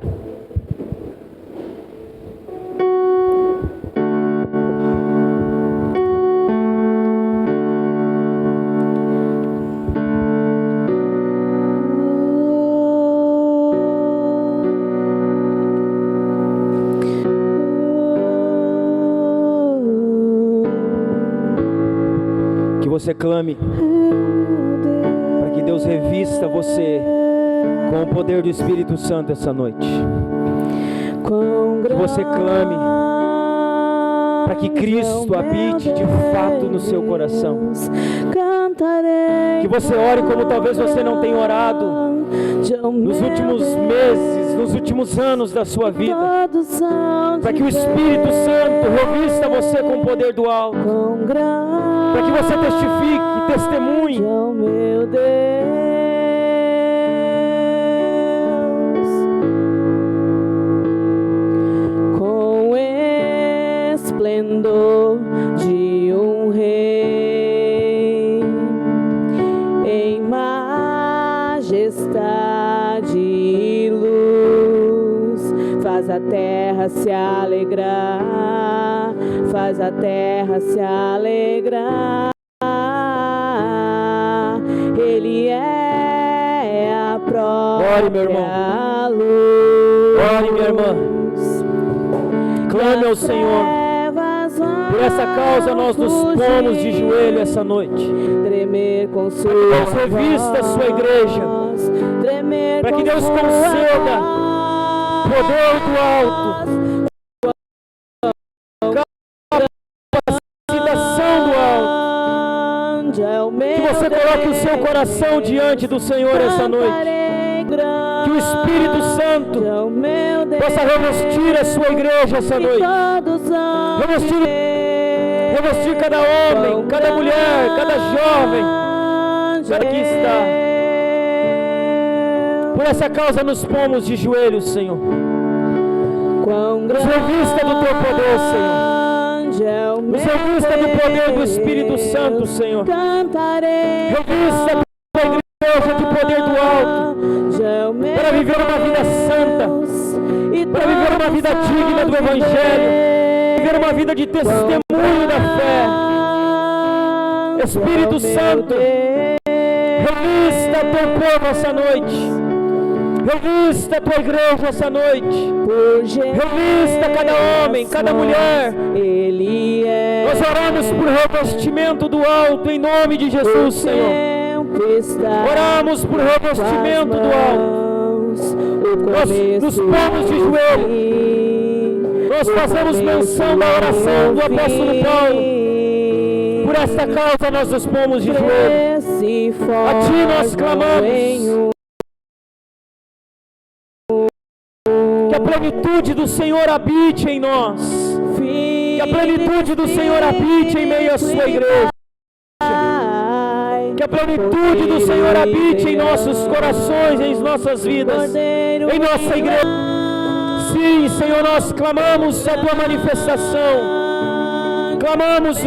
Você clame para que Deus revista você com o poder do Espírito Santo essa noite. Que você clame para que Cristo habite de fato no seu coração. Que você ore como talvez você não tenha orado nos últimos meses, nos últimos anos da sua vida, para que o Espírito Santo revista você com o poder do alto, para que você testifique, testemunhe. Meu Deus, com esplendor de um rei, em majestade e luz, faz a terra se alegrar, faz a terra se alegrar. Ele é a própria Ore, meu irmão. luz. Ore, minha irmã. Clame ao Senhor. Por essa causa nós nos pomos de joelho essa noite. Tremer com sua Deus revista a sua igreja, tremer para que com Deus sua conceda poder do alto, capacitação do alto. Que você coloque o seu coração diante do Senhor essa noite. Que o Espírito Santo possa revestir a sua igreja essa noite. Revestir cada homem, cada mulher, cada jovem, cada que está. Por essa causa nos pomos de joelhos, Senhor. Nos revista do teu poder, Senhor. Nos revista do poder do Espírito Santo, Senhor. Revista a tua igreja de poder do alto, para viver uma vida santa, para viver uma vida digna do Evangelho, viver uma vida de testemunho da fé. Espírito Santo, revista teu povo essa noite. Revista a tua igreja essa noite. Revista cada homem, cada mulher. Nós oramos por revestimento do alto em nome de Jesus, Senhor. Oramos por revestimento do alto. Nós nos pomos de joelho. Nós fazemos menção da oração do apóstolo Paulo. Por esta causa nós nos pomos de joelho. A ti nós clamamos. Que a plenitude do Senhor habite em nós. Que a plenitude do Senhor habite em meio à sua igreja. Que a plenitude do Senhor habite em nossos corações, em nossas vidas, em nossa igreja. Sim, Senhor, nós clamamos a tua manifestação. Clamamos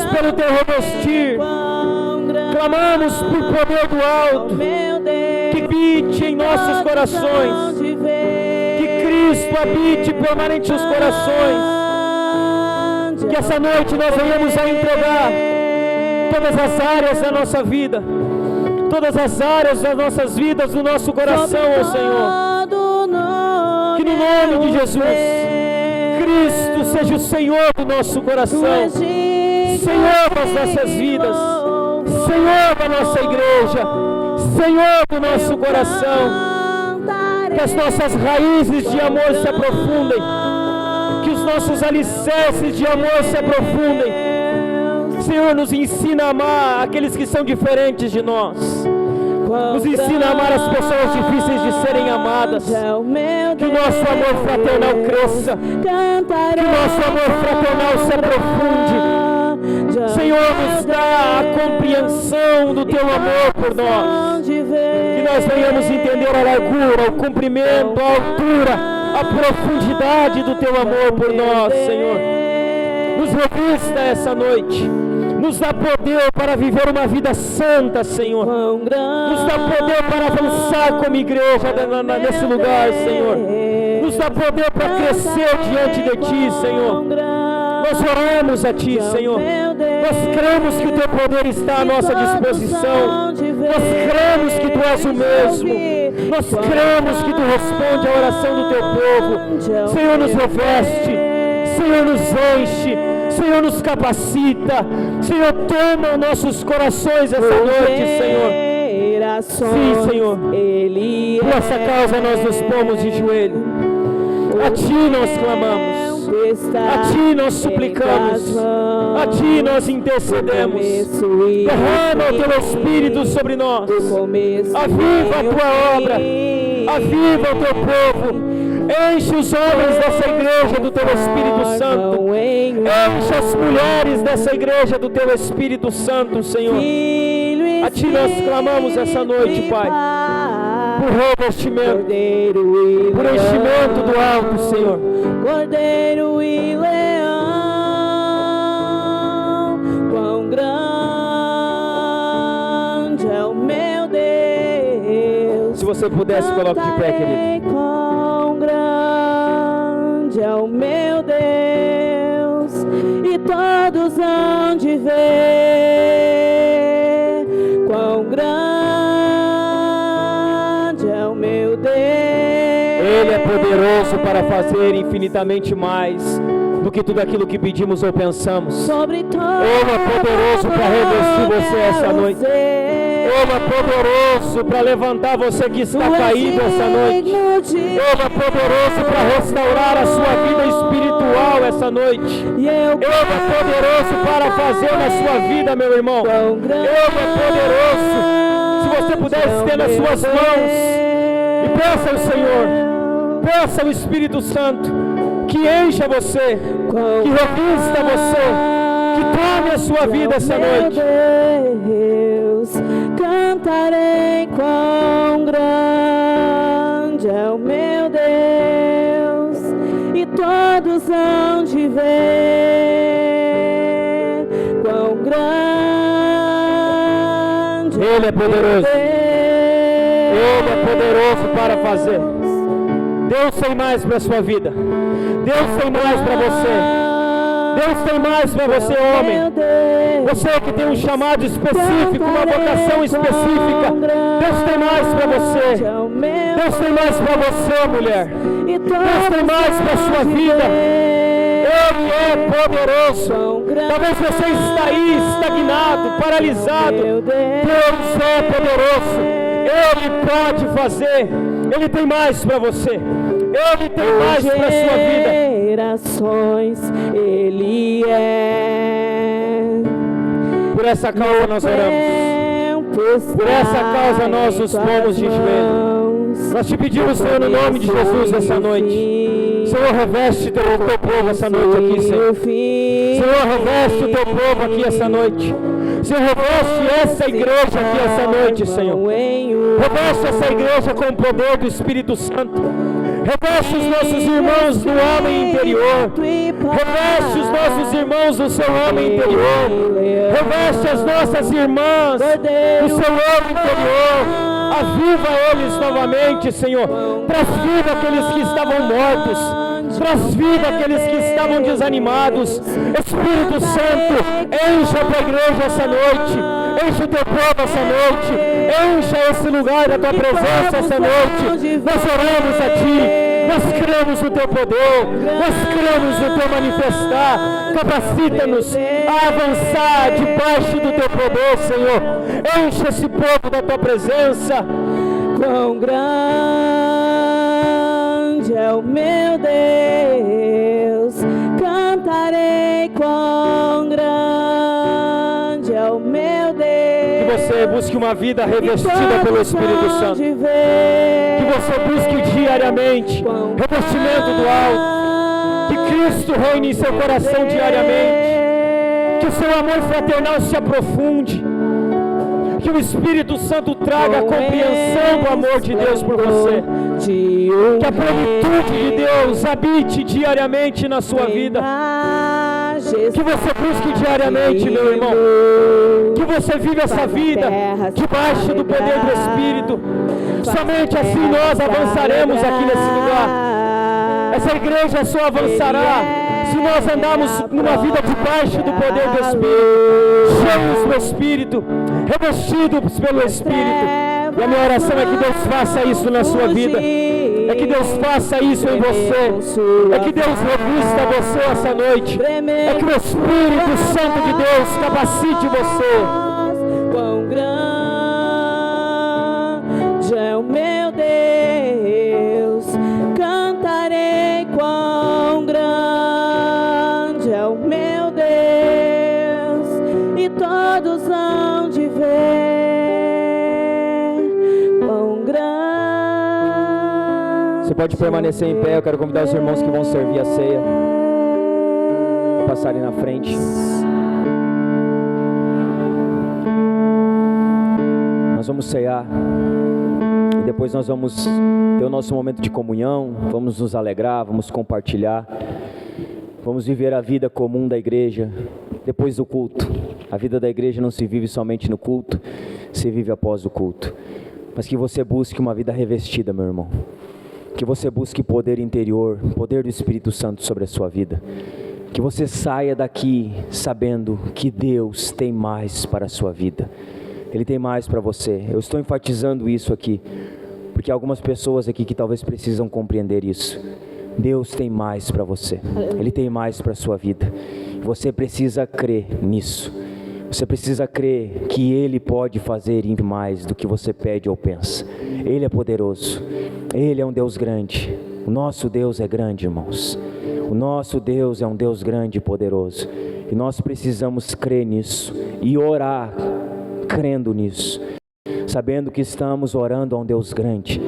pelo teu revestir. Clamamos por poder do alto. Que habite em nossos corações. Que Cristo habite permanente nos corações. Que essa noite nós venhamos a entregar todas as áreas da nossa vida, todas as áreas das nossas vidas, do nosso coração ao Senhor. Que no nome de Jesus, Cristo seja o Senhor do nosso coração, Senhor das nossas vidas, Senhor da nossa igreja, Senhor do nosso coração. Que as nossas raízes de amor se aprofundem, que os nossos alicerces de amor se aprofundem. Senhor, nos ensina a amar aqueles que são diferentes de nós. Nos ensina a amar as pessoas difíceis de serem amadas. Que o nosso amor fraternal cresça. Que o nosso amor fraternal se aprofunde. Senhor, nos dá a compreensão do teu amor por nós. Que nós venhamos entender a largura, o comprimento, a altura, a profundidade do teu amor por nós, Senhor. Nos revista essa noite. Nos dá poder para viver uma vida santa, Senhor. Nos dá poder para avançar como igreja nesse lugar, Senhor. Nos dá poder para crescer diante de Ti, Senhor. Nós oramos a Ti, Senhor. Nós cremos que o Teu poder está à nossa disposição. Nós cremos que Tu és o mesmo. Nós cremos que Tu responde à oração do Teu povo. Senhor, nos reveste. Senhor, nos enche. Senhor, nos capacita. Senhor, toma nossos corações essa noite, Senhor. Sim, Senhor. Por essa causa nós nos pomos de joelho. A Ti nós clamamos. A Ti nós suplicamos. A Ti nós intercedemos. Derrama o Teu Espírito sobre nós. Aviva a Tua obra. Aviva o teu povo. Enche os homens dessa igreja do teu Espírito Santo. Enche as mulheres dessa igreja do teu Espírito Santo, Senhor. A Ti nós clamamos essa noite, Pai, por revestimento, por enchimento do alto, Senhor. Cordeiro e leão, quão grande é o meu Deus. Se você pudesse, coloque de pé, querido. Quão grande é o meu Deus, e todos hão de ver quão grande é o meu Deus. Ele é poderoso para fazer infinitamente mais do que tudo aquilo que pedimos ou pensamos. Ele é poderoso para revestir você essa noite. Ele é poderoso para levantar você que está caído essa noite. Ele é poderoso para restaurar a sua vida espiritual essa noite. Ele é poderoso para fazer na sua vida, meu irmão. Ele é poderoso. Se você puder estender as suas mãos e peça ao Senhor, peça ao Espírito Santo que encha você, que revista você, que tome a sua vida essa noite. Deus, cantarei quão grande é o meu Deus, e todos hão de ver quão grande Ele é poderoso. Ele é poderoso para fazer. Deus tem mais para a sua vida. Deus tem mais para você. Deus tem mais para você, homem. Você que tem um chamado específico, uma vocação específica. Deus tem mais para você. Deus tem mais para você, mulher. Deus tem mais para a sua vida. Ele é poderoso. Talvez você está aí estagnado, paralisado. Deus é poderoso. Ele pode fazer. Ele tem mais para você. Ele tem mais para a sua vida. Ele é. Por essa causa nós oramos. Por essa causa nós nos pomos de joelhos. Nós te pedimos, Senhor, no nome de Jesus essa noite. Senhor, reveste o teu povo essa noite aqui, Senhor. Senhor, reveste o teu povo aqui essa noite. Senhor, reveste essa igreja aqui essa noite, Senhor. Reveste essa igreja com o poder do Espírito Santo. Reveste os nossos irmãos do homem interior. Reveste os nossos irmãos do seu homem interior. Reveste as nossas irmãs do seu homem interior. Aviva eles novamente, Senhor. Traz vida àqueles que estavam mortos. Traz vida àqueles que estavam desanimados. Espírito Santo, encha a tua igreja essa noite. Enche o teu povo essa noite. Encha esse lugar da tua presença essa noite. Nós oramos a ti. Nós cremos no teu poder. Nós cremos no teu manifestar. Capacita-nos a avançar debaixo do teu poder, Senhor. Enche esse povo da tua presença. Quão grande é o meu Deus, cantarei quão grande é o meu Deus. Que você busque uma vida revestida pelo Espírito Santo. Que você busque diariamente revestimento do alto. Que Cristo reine em seu coração diariamente. Que o seu amor fraternal se aprofunde. Que o Espírito Santo traga a compreensão do amor de Deus por você. Que a plenitude de Deus habite diariamente na sua vida. Que você busque diariamente, meu irmão. Que você viva essa vida debaixo do poder do Espírito. Somente assim nós avançaremos aqui nesse lugar. Essa igreja só avançará se nós andarmos numa vida debaixo do poder do Espírito, cheios do Espírito, revestidos pelo Espírito. E a minha oração é que Deus faça isso na sua vida. É que Deus faça isso em você. É que Deus revista você essa noite. É que o Espírito Santo de Deus capacite você. Quão grande é o meu Deus, cantarei quão grande é o meu Deus, e todos hão de ver quão grande pode permanecer em pé. Eu quero convidar os irmãos que vão servir a ceia a passarem na frente. Nós vamos ceiar e depois nós vamos ter o nosso momento de comunhão, vamos nos alegrar, vamos compartilhar, vamos viver a vida comum da igreja depois do culto. A vida da igreja não se vive somente no culto, se vive após o culto. Mas que você busque uma vida revestida, meu irmão. Que você busque poder interior, poder do Espírito Santo sobre a sua vida. Que você saia daqui sabendo que Deus tem mais para a sua vida. Ele tem mais para você. Eu estou enfatizando isso aqui, porque há algumas pessoas aqui que talvez precisam compreender isso. Deus tem mais para você. Ele tem mais para a sua vida. Você precisa crer nisso. Você precisa crer que Ele pode fazer mais do que você pede ou pensa. Ele é poderoso. Ele é um Deus grande. O nosso Deus é grande, irmãos. O nosso Deus é um Deus grande e poderoso. E nós precisamos crer nisso e orar crendo nisso, sabendo que estamos orando a um Deus grande,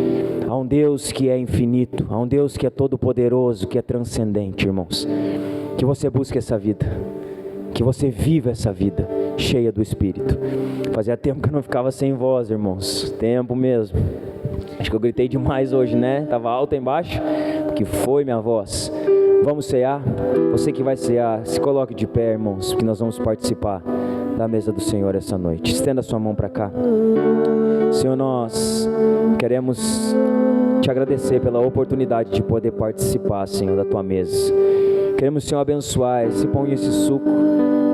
a um Deus que é infinito, a um Deus que é todo poderoso, que é transcendente, irmãos. Que você busque essa vida, que você viva essa vida cheia do Espírito. Fazia tempo que eu não ficava sem voz, irmãos, tempo mesmo. Acho que eu gritei demais hoje, né? Estava alto embaixo, que foi minha voz. Vamos cear? Você que vai cear, se coloque de pé, irmãos, que nós vamos participar da mesa do Senhor essa noite. Estenda sua mão para cá. Senhor, nós queremos te agradecer pela oportunidade de poder participar, Senhor, da tua mesa. Queremos, Senhor, abençoar esse pão e esse suco,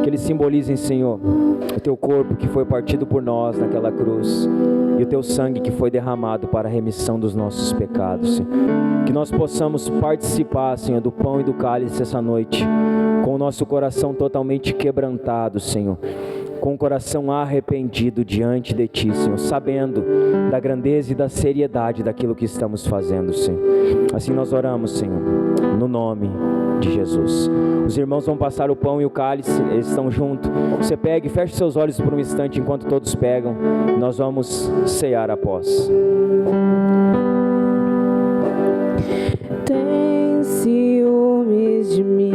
que eles simbolizem, Senhor, o teu corpo que foi partido por nós naquela cruz, e o teu sangue que foi derramado para a remissão dos nossos pecados, Senhor. Que nós possamos participar, Senhor, do pão e do cálice essa noite, com o nosso coração totalmente quebrantado, Senhor, com o coração arrependido diante de Ti, Senhor, sabendo da grandeza e da seriedade daquilo que estamos fazendo, Senhor. Assim nós oramos, Senhor, no nome de Jesus. Os irmãos vão passar o pão e o cálice, eles estão juntos. Você pega e fecha seus olhos por um instante enquanto todos pegam. Nós vamos cear após. Tem ciúmes de mim,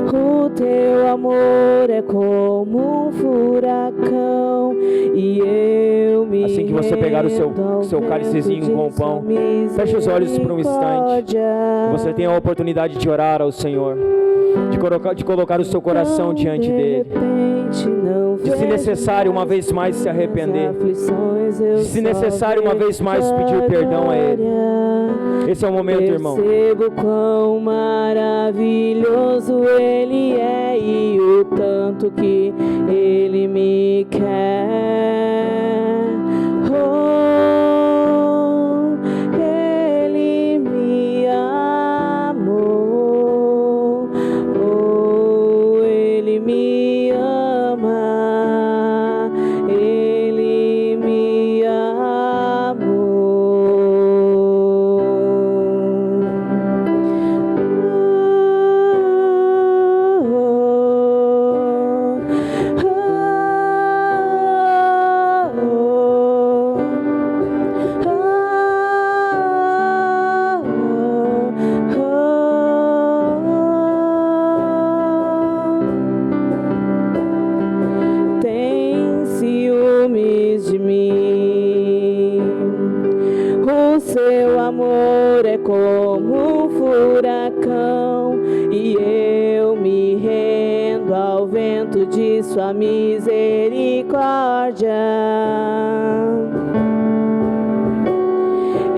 o teu amor é como um furacão, e eu me Assim que você pegar o seu cálicezinho com o pão, feche os olhos por um instante. Você tem a oportunidade de orar ao Senhor, de colocar o seu coração diante dele, de, se necessário, uma vez mais se arrepender, de, se necessário, uma vez mais pedir perdão a Ele. Esse é o momento, irmão. Percebo quão maravilhoso Ele é e o tanto que Ele me quer. Oh, Ele me amou. Oh, Ele me ama. Ele me amou. Tem ciúmes de mim, o seu amor é como um furacão, e eu me rendo ao vento de sua misericórdia.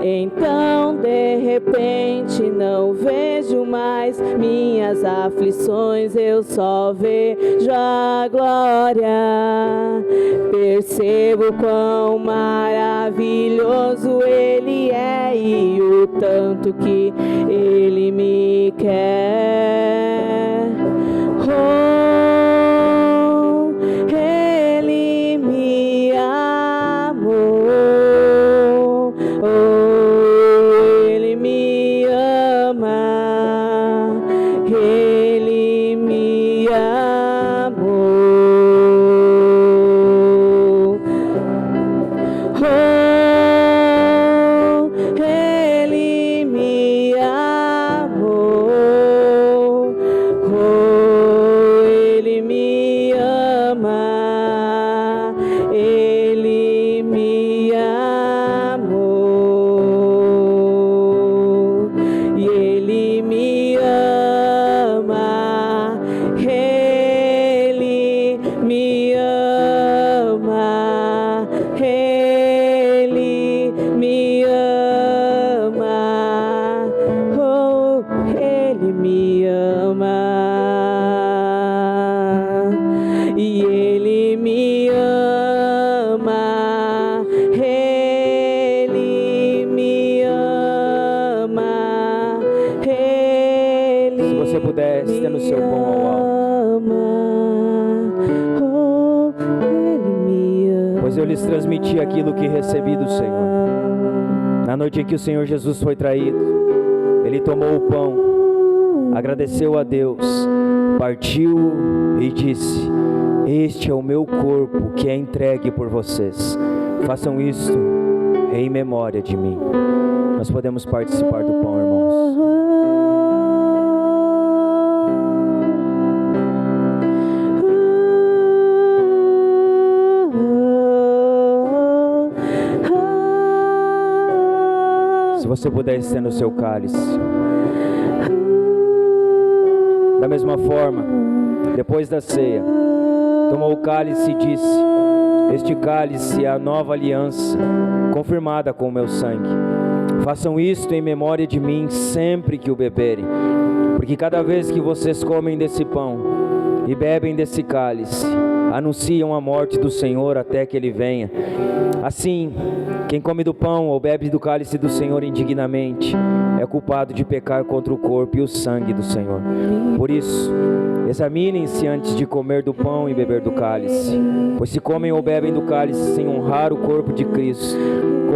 Então de repente não vejo mais minhas aflições, eu só vejo a glória. Percebo quão maravilhoso Ele é e o tanto que Ele me quer. Oh, Ele me amou. Oh, Ele me ama. Ele me amou. Oh, e Ele me ama, Ele me ama, Ele. Se você puder, estenda o seu pão ao alto. Pois eu lhes transmiti aquilo que recebi do Senhor. Na noite em que o Senhor Jesus foi traído, Ele tomou o pão, agradeceu a Deus, partiu e disse: este é o meu corpo que é entregue por vocês. Façam isto em memória de mim. Nós podemos participar do pão, irmãos. Se você puder, estenda o seu cálice. Da mesma forma, depois da ceia, tomou o cálice e disse: este cálice é a nova aliança, confirmada com o meu sangue. Façam isto em memória de mim sempre que o beberem, porque cada vez que vocês comem desse pão e bebem desse cálice, anunciam a morte do Senhor até que Ele venha. Assim, quem come do pão ou bebe do cálice do Senhor indignamente é culpado de pecar contra o corpo e o sangue do Senhor. Por isso, examinem-se antes de comer do pão e beber do cálice, pois se comem ou bebem do cálice sem honrar o corpo de Cristo,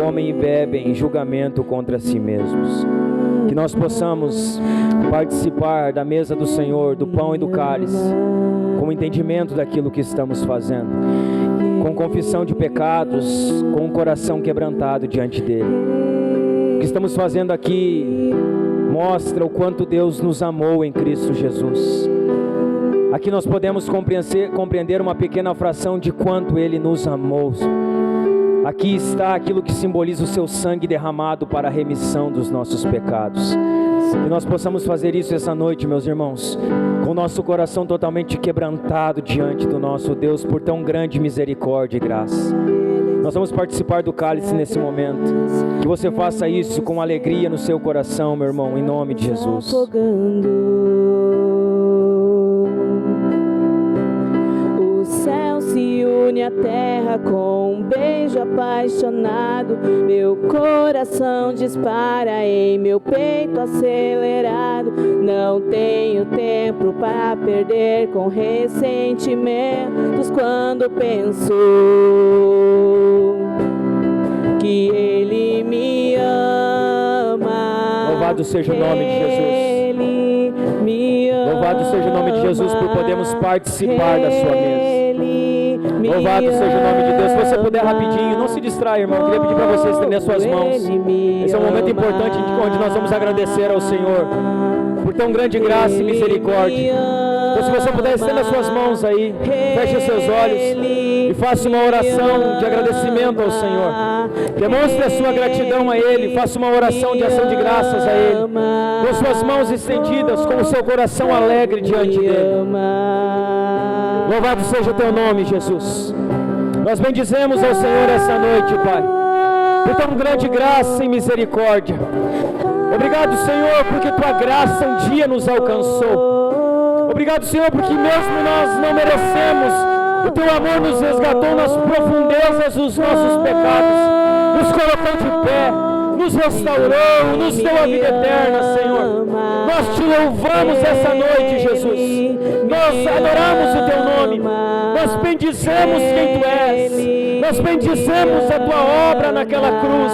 comem e bebem em julgamento contra si mesmos. Que nós possamos participar da mesa do Senhor, do pão e do cálice, com o entendimento daquilo que estamos fazendo, com confissão de pecados, com o coração quebrantado diante dele. O que estamos fazendo aqui mostra o quanto Deus nos amou em Cristo Jesus. Aqui nós podemos compreender uma pequena fração de quanto Ele nos amou. Aqui está aquilo que simboliza o seu sangue derramado para a remissão dos nossos pecados. Que nós possamos fazer isso essa noite, meus irmãos, com o nosso coração totalmente quebrantado diante do nosso Deus por tão grande misericórdia e graça. Nós vamos participar do cálice nesse momento. Que você faça isso com alegria no seu coração, meu irmão, em nome de Jesus. O céu se une à terra com um beijo apaixonado. Meu coração dispara em meu peito acelerado. Não tenho tempo para perder com ressentimentos quando penso que Ele me ama. Louvado seja o nome de Jesus. Ele me ama. Louvado seja o nome de Jesus por podermos participar da sua mesa. Louvado seja o nome de Deus. Se você puder rapidinho, não se distraia, irmão. Eu queria pedir para você estender as suas mãos. Esse é um momento importante onde nós vamos agradecer ao Senhor por tão grande graça e misericórdia. Então, se você puder, estenda as suas mãos aí, feche os seus olhos e faça uma oração de agradecimento ao Senhor. Demonstre a sua gratidão a Ele, faça uma oração de ação de graças a Ele, com suas mãos estendidas, com o seu coração alegre diante dEle. Louvado seja o Teu nome, Jesus. Nós bendizemos ao Senhor essa noite, Pai, por tão grande graça e misericórdia. Obrigado, Senhor, porque Tua graça um dia nos alcançou. Obrigado, Senhor, porque mesmo nós não merecemos, o Teu amor nos resgatou nas profundezas dos nossos pecados, nos colocou de pé, nos restaurou, nos deu a vida eterna, Senhor. Nós Te louvamos essa noite, Jesus. Nós adoramos o Teu nome. Nós bendizemos quem Tu és. Nós bendizemos a Tua obra naquela cruz.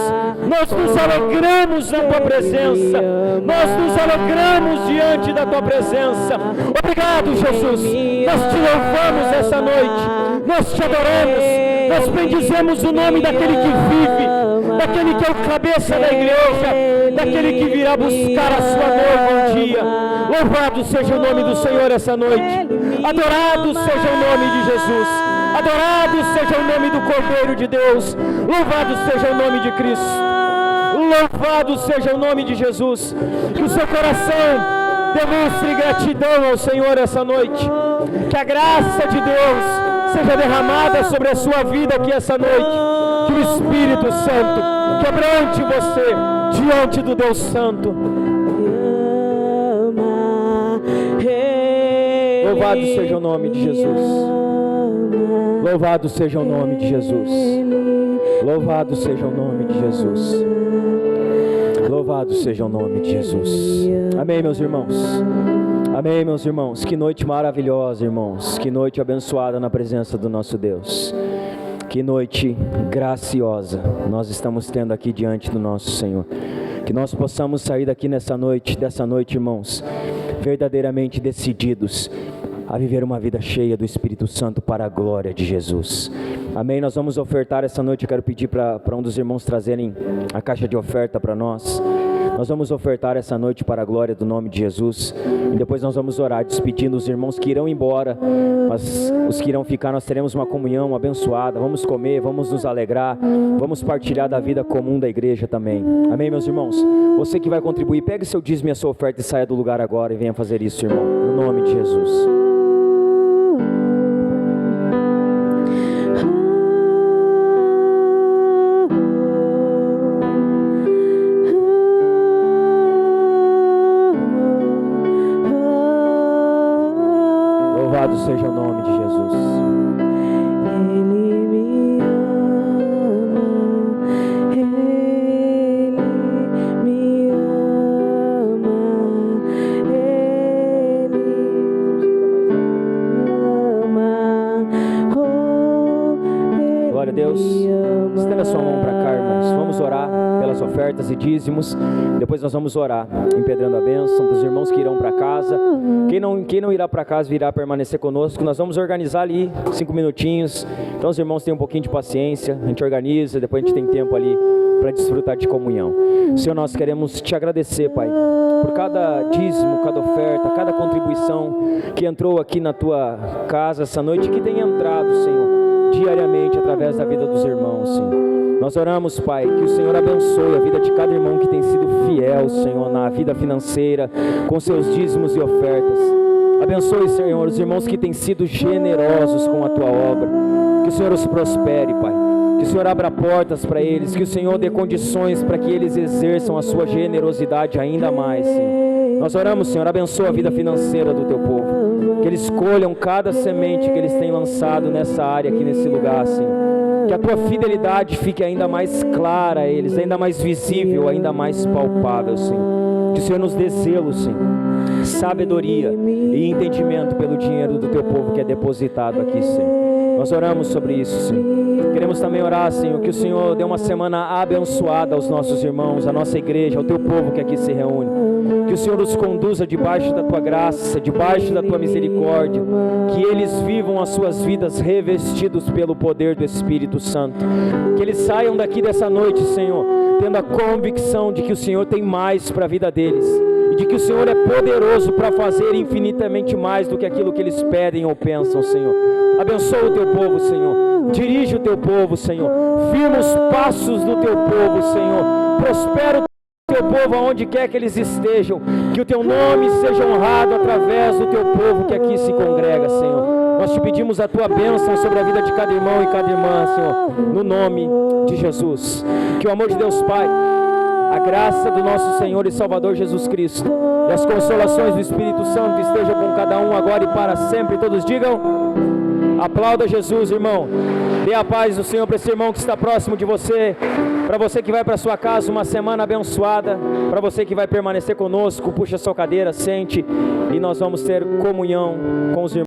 Nós nos alegramos na Tua presença. Nós nos alegramos diante da Tua presença. Obrigado, Jesus. Nós Te louvamos essa noite. Nós Te adoramos. Nós bendizemos o nome daquele que vive, daquele que é o cabeça da igreja, daquele que virá buscar a sua noiva um dia. Louvado seja o nome do Senhor essa noite. Adorado seja o nome de Jesus. Adorado seja o nome do Cordeiro de Deus. Louvado seja o nome de Cristo. Louvado seja o nome de Jesus. Que o seu coração demonstre gratidão ao Senhor essa noite. Que a graça de Deus seja derramada sobre a sua vida aqui essa noite. Que o Espírito Santo quebrante você diante do Deus Santo. Louvado seja o nome de Jesus. Louvado seja o nome de Jesus. Louvado seja o nome de Jesus. Louvado seja o nome de Jesus. Amém, meus irmãos. Amém, meus irmãos. Que noite maravilhosa, irmãos. Que noite abençoada na presença do nosso Deus. Que noite graciosa nós estamos tendo aqui diante do nosso Senhor. Que nós possamos sair daqui dessa noite, irmãos, verdadeiramente decididos a viver uma vida cheia do Espírito Santo para a glória de Jesus. Amém? Nós vamos ofertar essa noite. Eu quero pedir para um dos irmãos trazerem a caixa de oferta para nós. Nós vamos ofertar essa noite para a glória do nome de Jesus. E depois nós vamos orar, despedindo os irmãos que irão embora. Mas os que irão ficar, nós teremos uma comunhão abençoada. Vamos comer, vamos nos alegrar. Vamos partilhar da vida comum da igreja também. Amém, meus irmãos? Você que vai contribuir, pegue seu dízimo e a sua oferta e saia do lugar agora e venha fazer isso, irmão. No nome de Jesus. Louvado seja o nome de Jesus. Ele me ama, Ele me ama, Ele ama, Glória a Deus. Estenda sua mão para cá, irmãos. Vamos orar pelas ofertas e dízimos. Depois nós vamos orar, empedrando a bênção para os irmãos que irão para casa. Quem não irá para casa virá permanecer conosco. Nós vamos organizar ali 5 minutinhos. Então os irmãos tenham um pouquinho de paciência. A gente organiza, depois a gente tem tempo ali para desfrutar de comunhão. Senhor, nós queremos te agradecer, Pai, por cada dízimo, cada oferta, cada contribuição que entrou aqui na tua casa essa noite, que tem entrado, Senhor, diariamente através da vida dos irmãos, Senhor. Nós oramos, Pai, que o Senhor abençoe a vida de cada irmão que tem sido fiel, Senhor, na vida financeira, com seus dízimos e ofertas. Abençoe, Senhor, os irmãos que têm sido generosos com a Tua obra. Que o Senhor os prospere, Pai. Que o Senhor abra portas para eles. Que o Senhor dê condições para que eles exerçam a sua generosidade ainda mais, Senhor. Nós oramos, Senhor, abençoa a vida financeira do Teu povo. Que eles colham cada semente que eles têm lançado nessa área, aqui nesse lugar, Senhor. Que a Tua fidelidade fique ainda mais clara a eles, ainda mais visível, ainda mais palpável, Senhor. Que o Senhor nos dê zelo, Senhor, sabedoria e entendimento pelo dinheiro do Teu povo que é depositado aqui, Senhor. Nós oramos sobre isso, Senhor. Queremos também orar, Senhor, que o Senhor dê uma semana abençoada aos nossos irmãos, à nossa igreja, ao Teu povo que aqui se reúne. Que o Senhor os conduza debaixo da Tua graça, debaixo da Tua misericórdia. Que eles vivam as suas vidas revestidos pelo poder do Espírito Santo. Que eles saiam daqui dessa noite, Senhor, tendo a convicção de que o Senhor tem mais para a vida deles. E de que o Senhor é poderoso para fazer infinitamente mais do que aquilo que eles pedem ou pensam, Senhor. Abençoa o Teu povo, Senhor. Dirige o Teu povo, Senhor. Firma os passos do Teu povo, Senhor. Prospera o Teu povo aonde quer que eles estejam. Que o Teu nome seja honrado através do Teu povo que aqui se congrega, Senhor. Nós te pedimos a Tua bênção sobre a vida de cada irmão e cada irmã, Senhor. No nome de Jesus. Que o amor de Deus Pai, a graça do nosso Senhor e Salvador Jesus Cristo e as consolações do Espírito Santo estejam com cada um agora e para sempre. Todos digam: aplauda Jesus, irmão. Dê a paz do Senhor para esse irmão que está próximo de você. Para você que vai para sua casa, uma semana abençoada. Para você que vai permanecer conosco, puxa sua cadeira, sente. E nós vamos ter comunhão com os irmãos.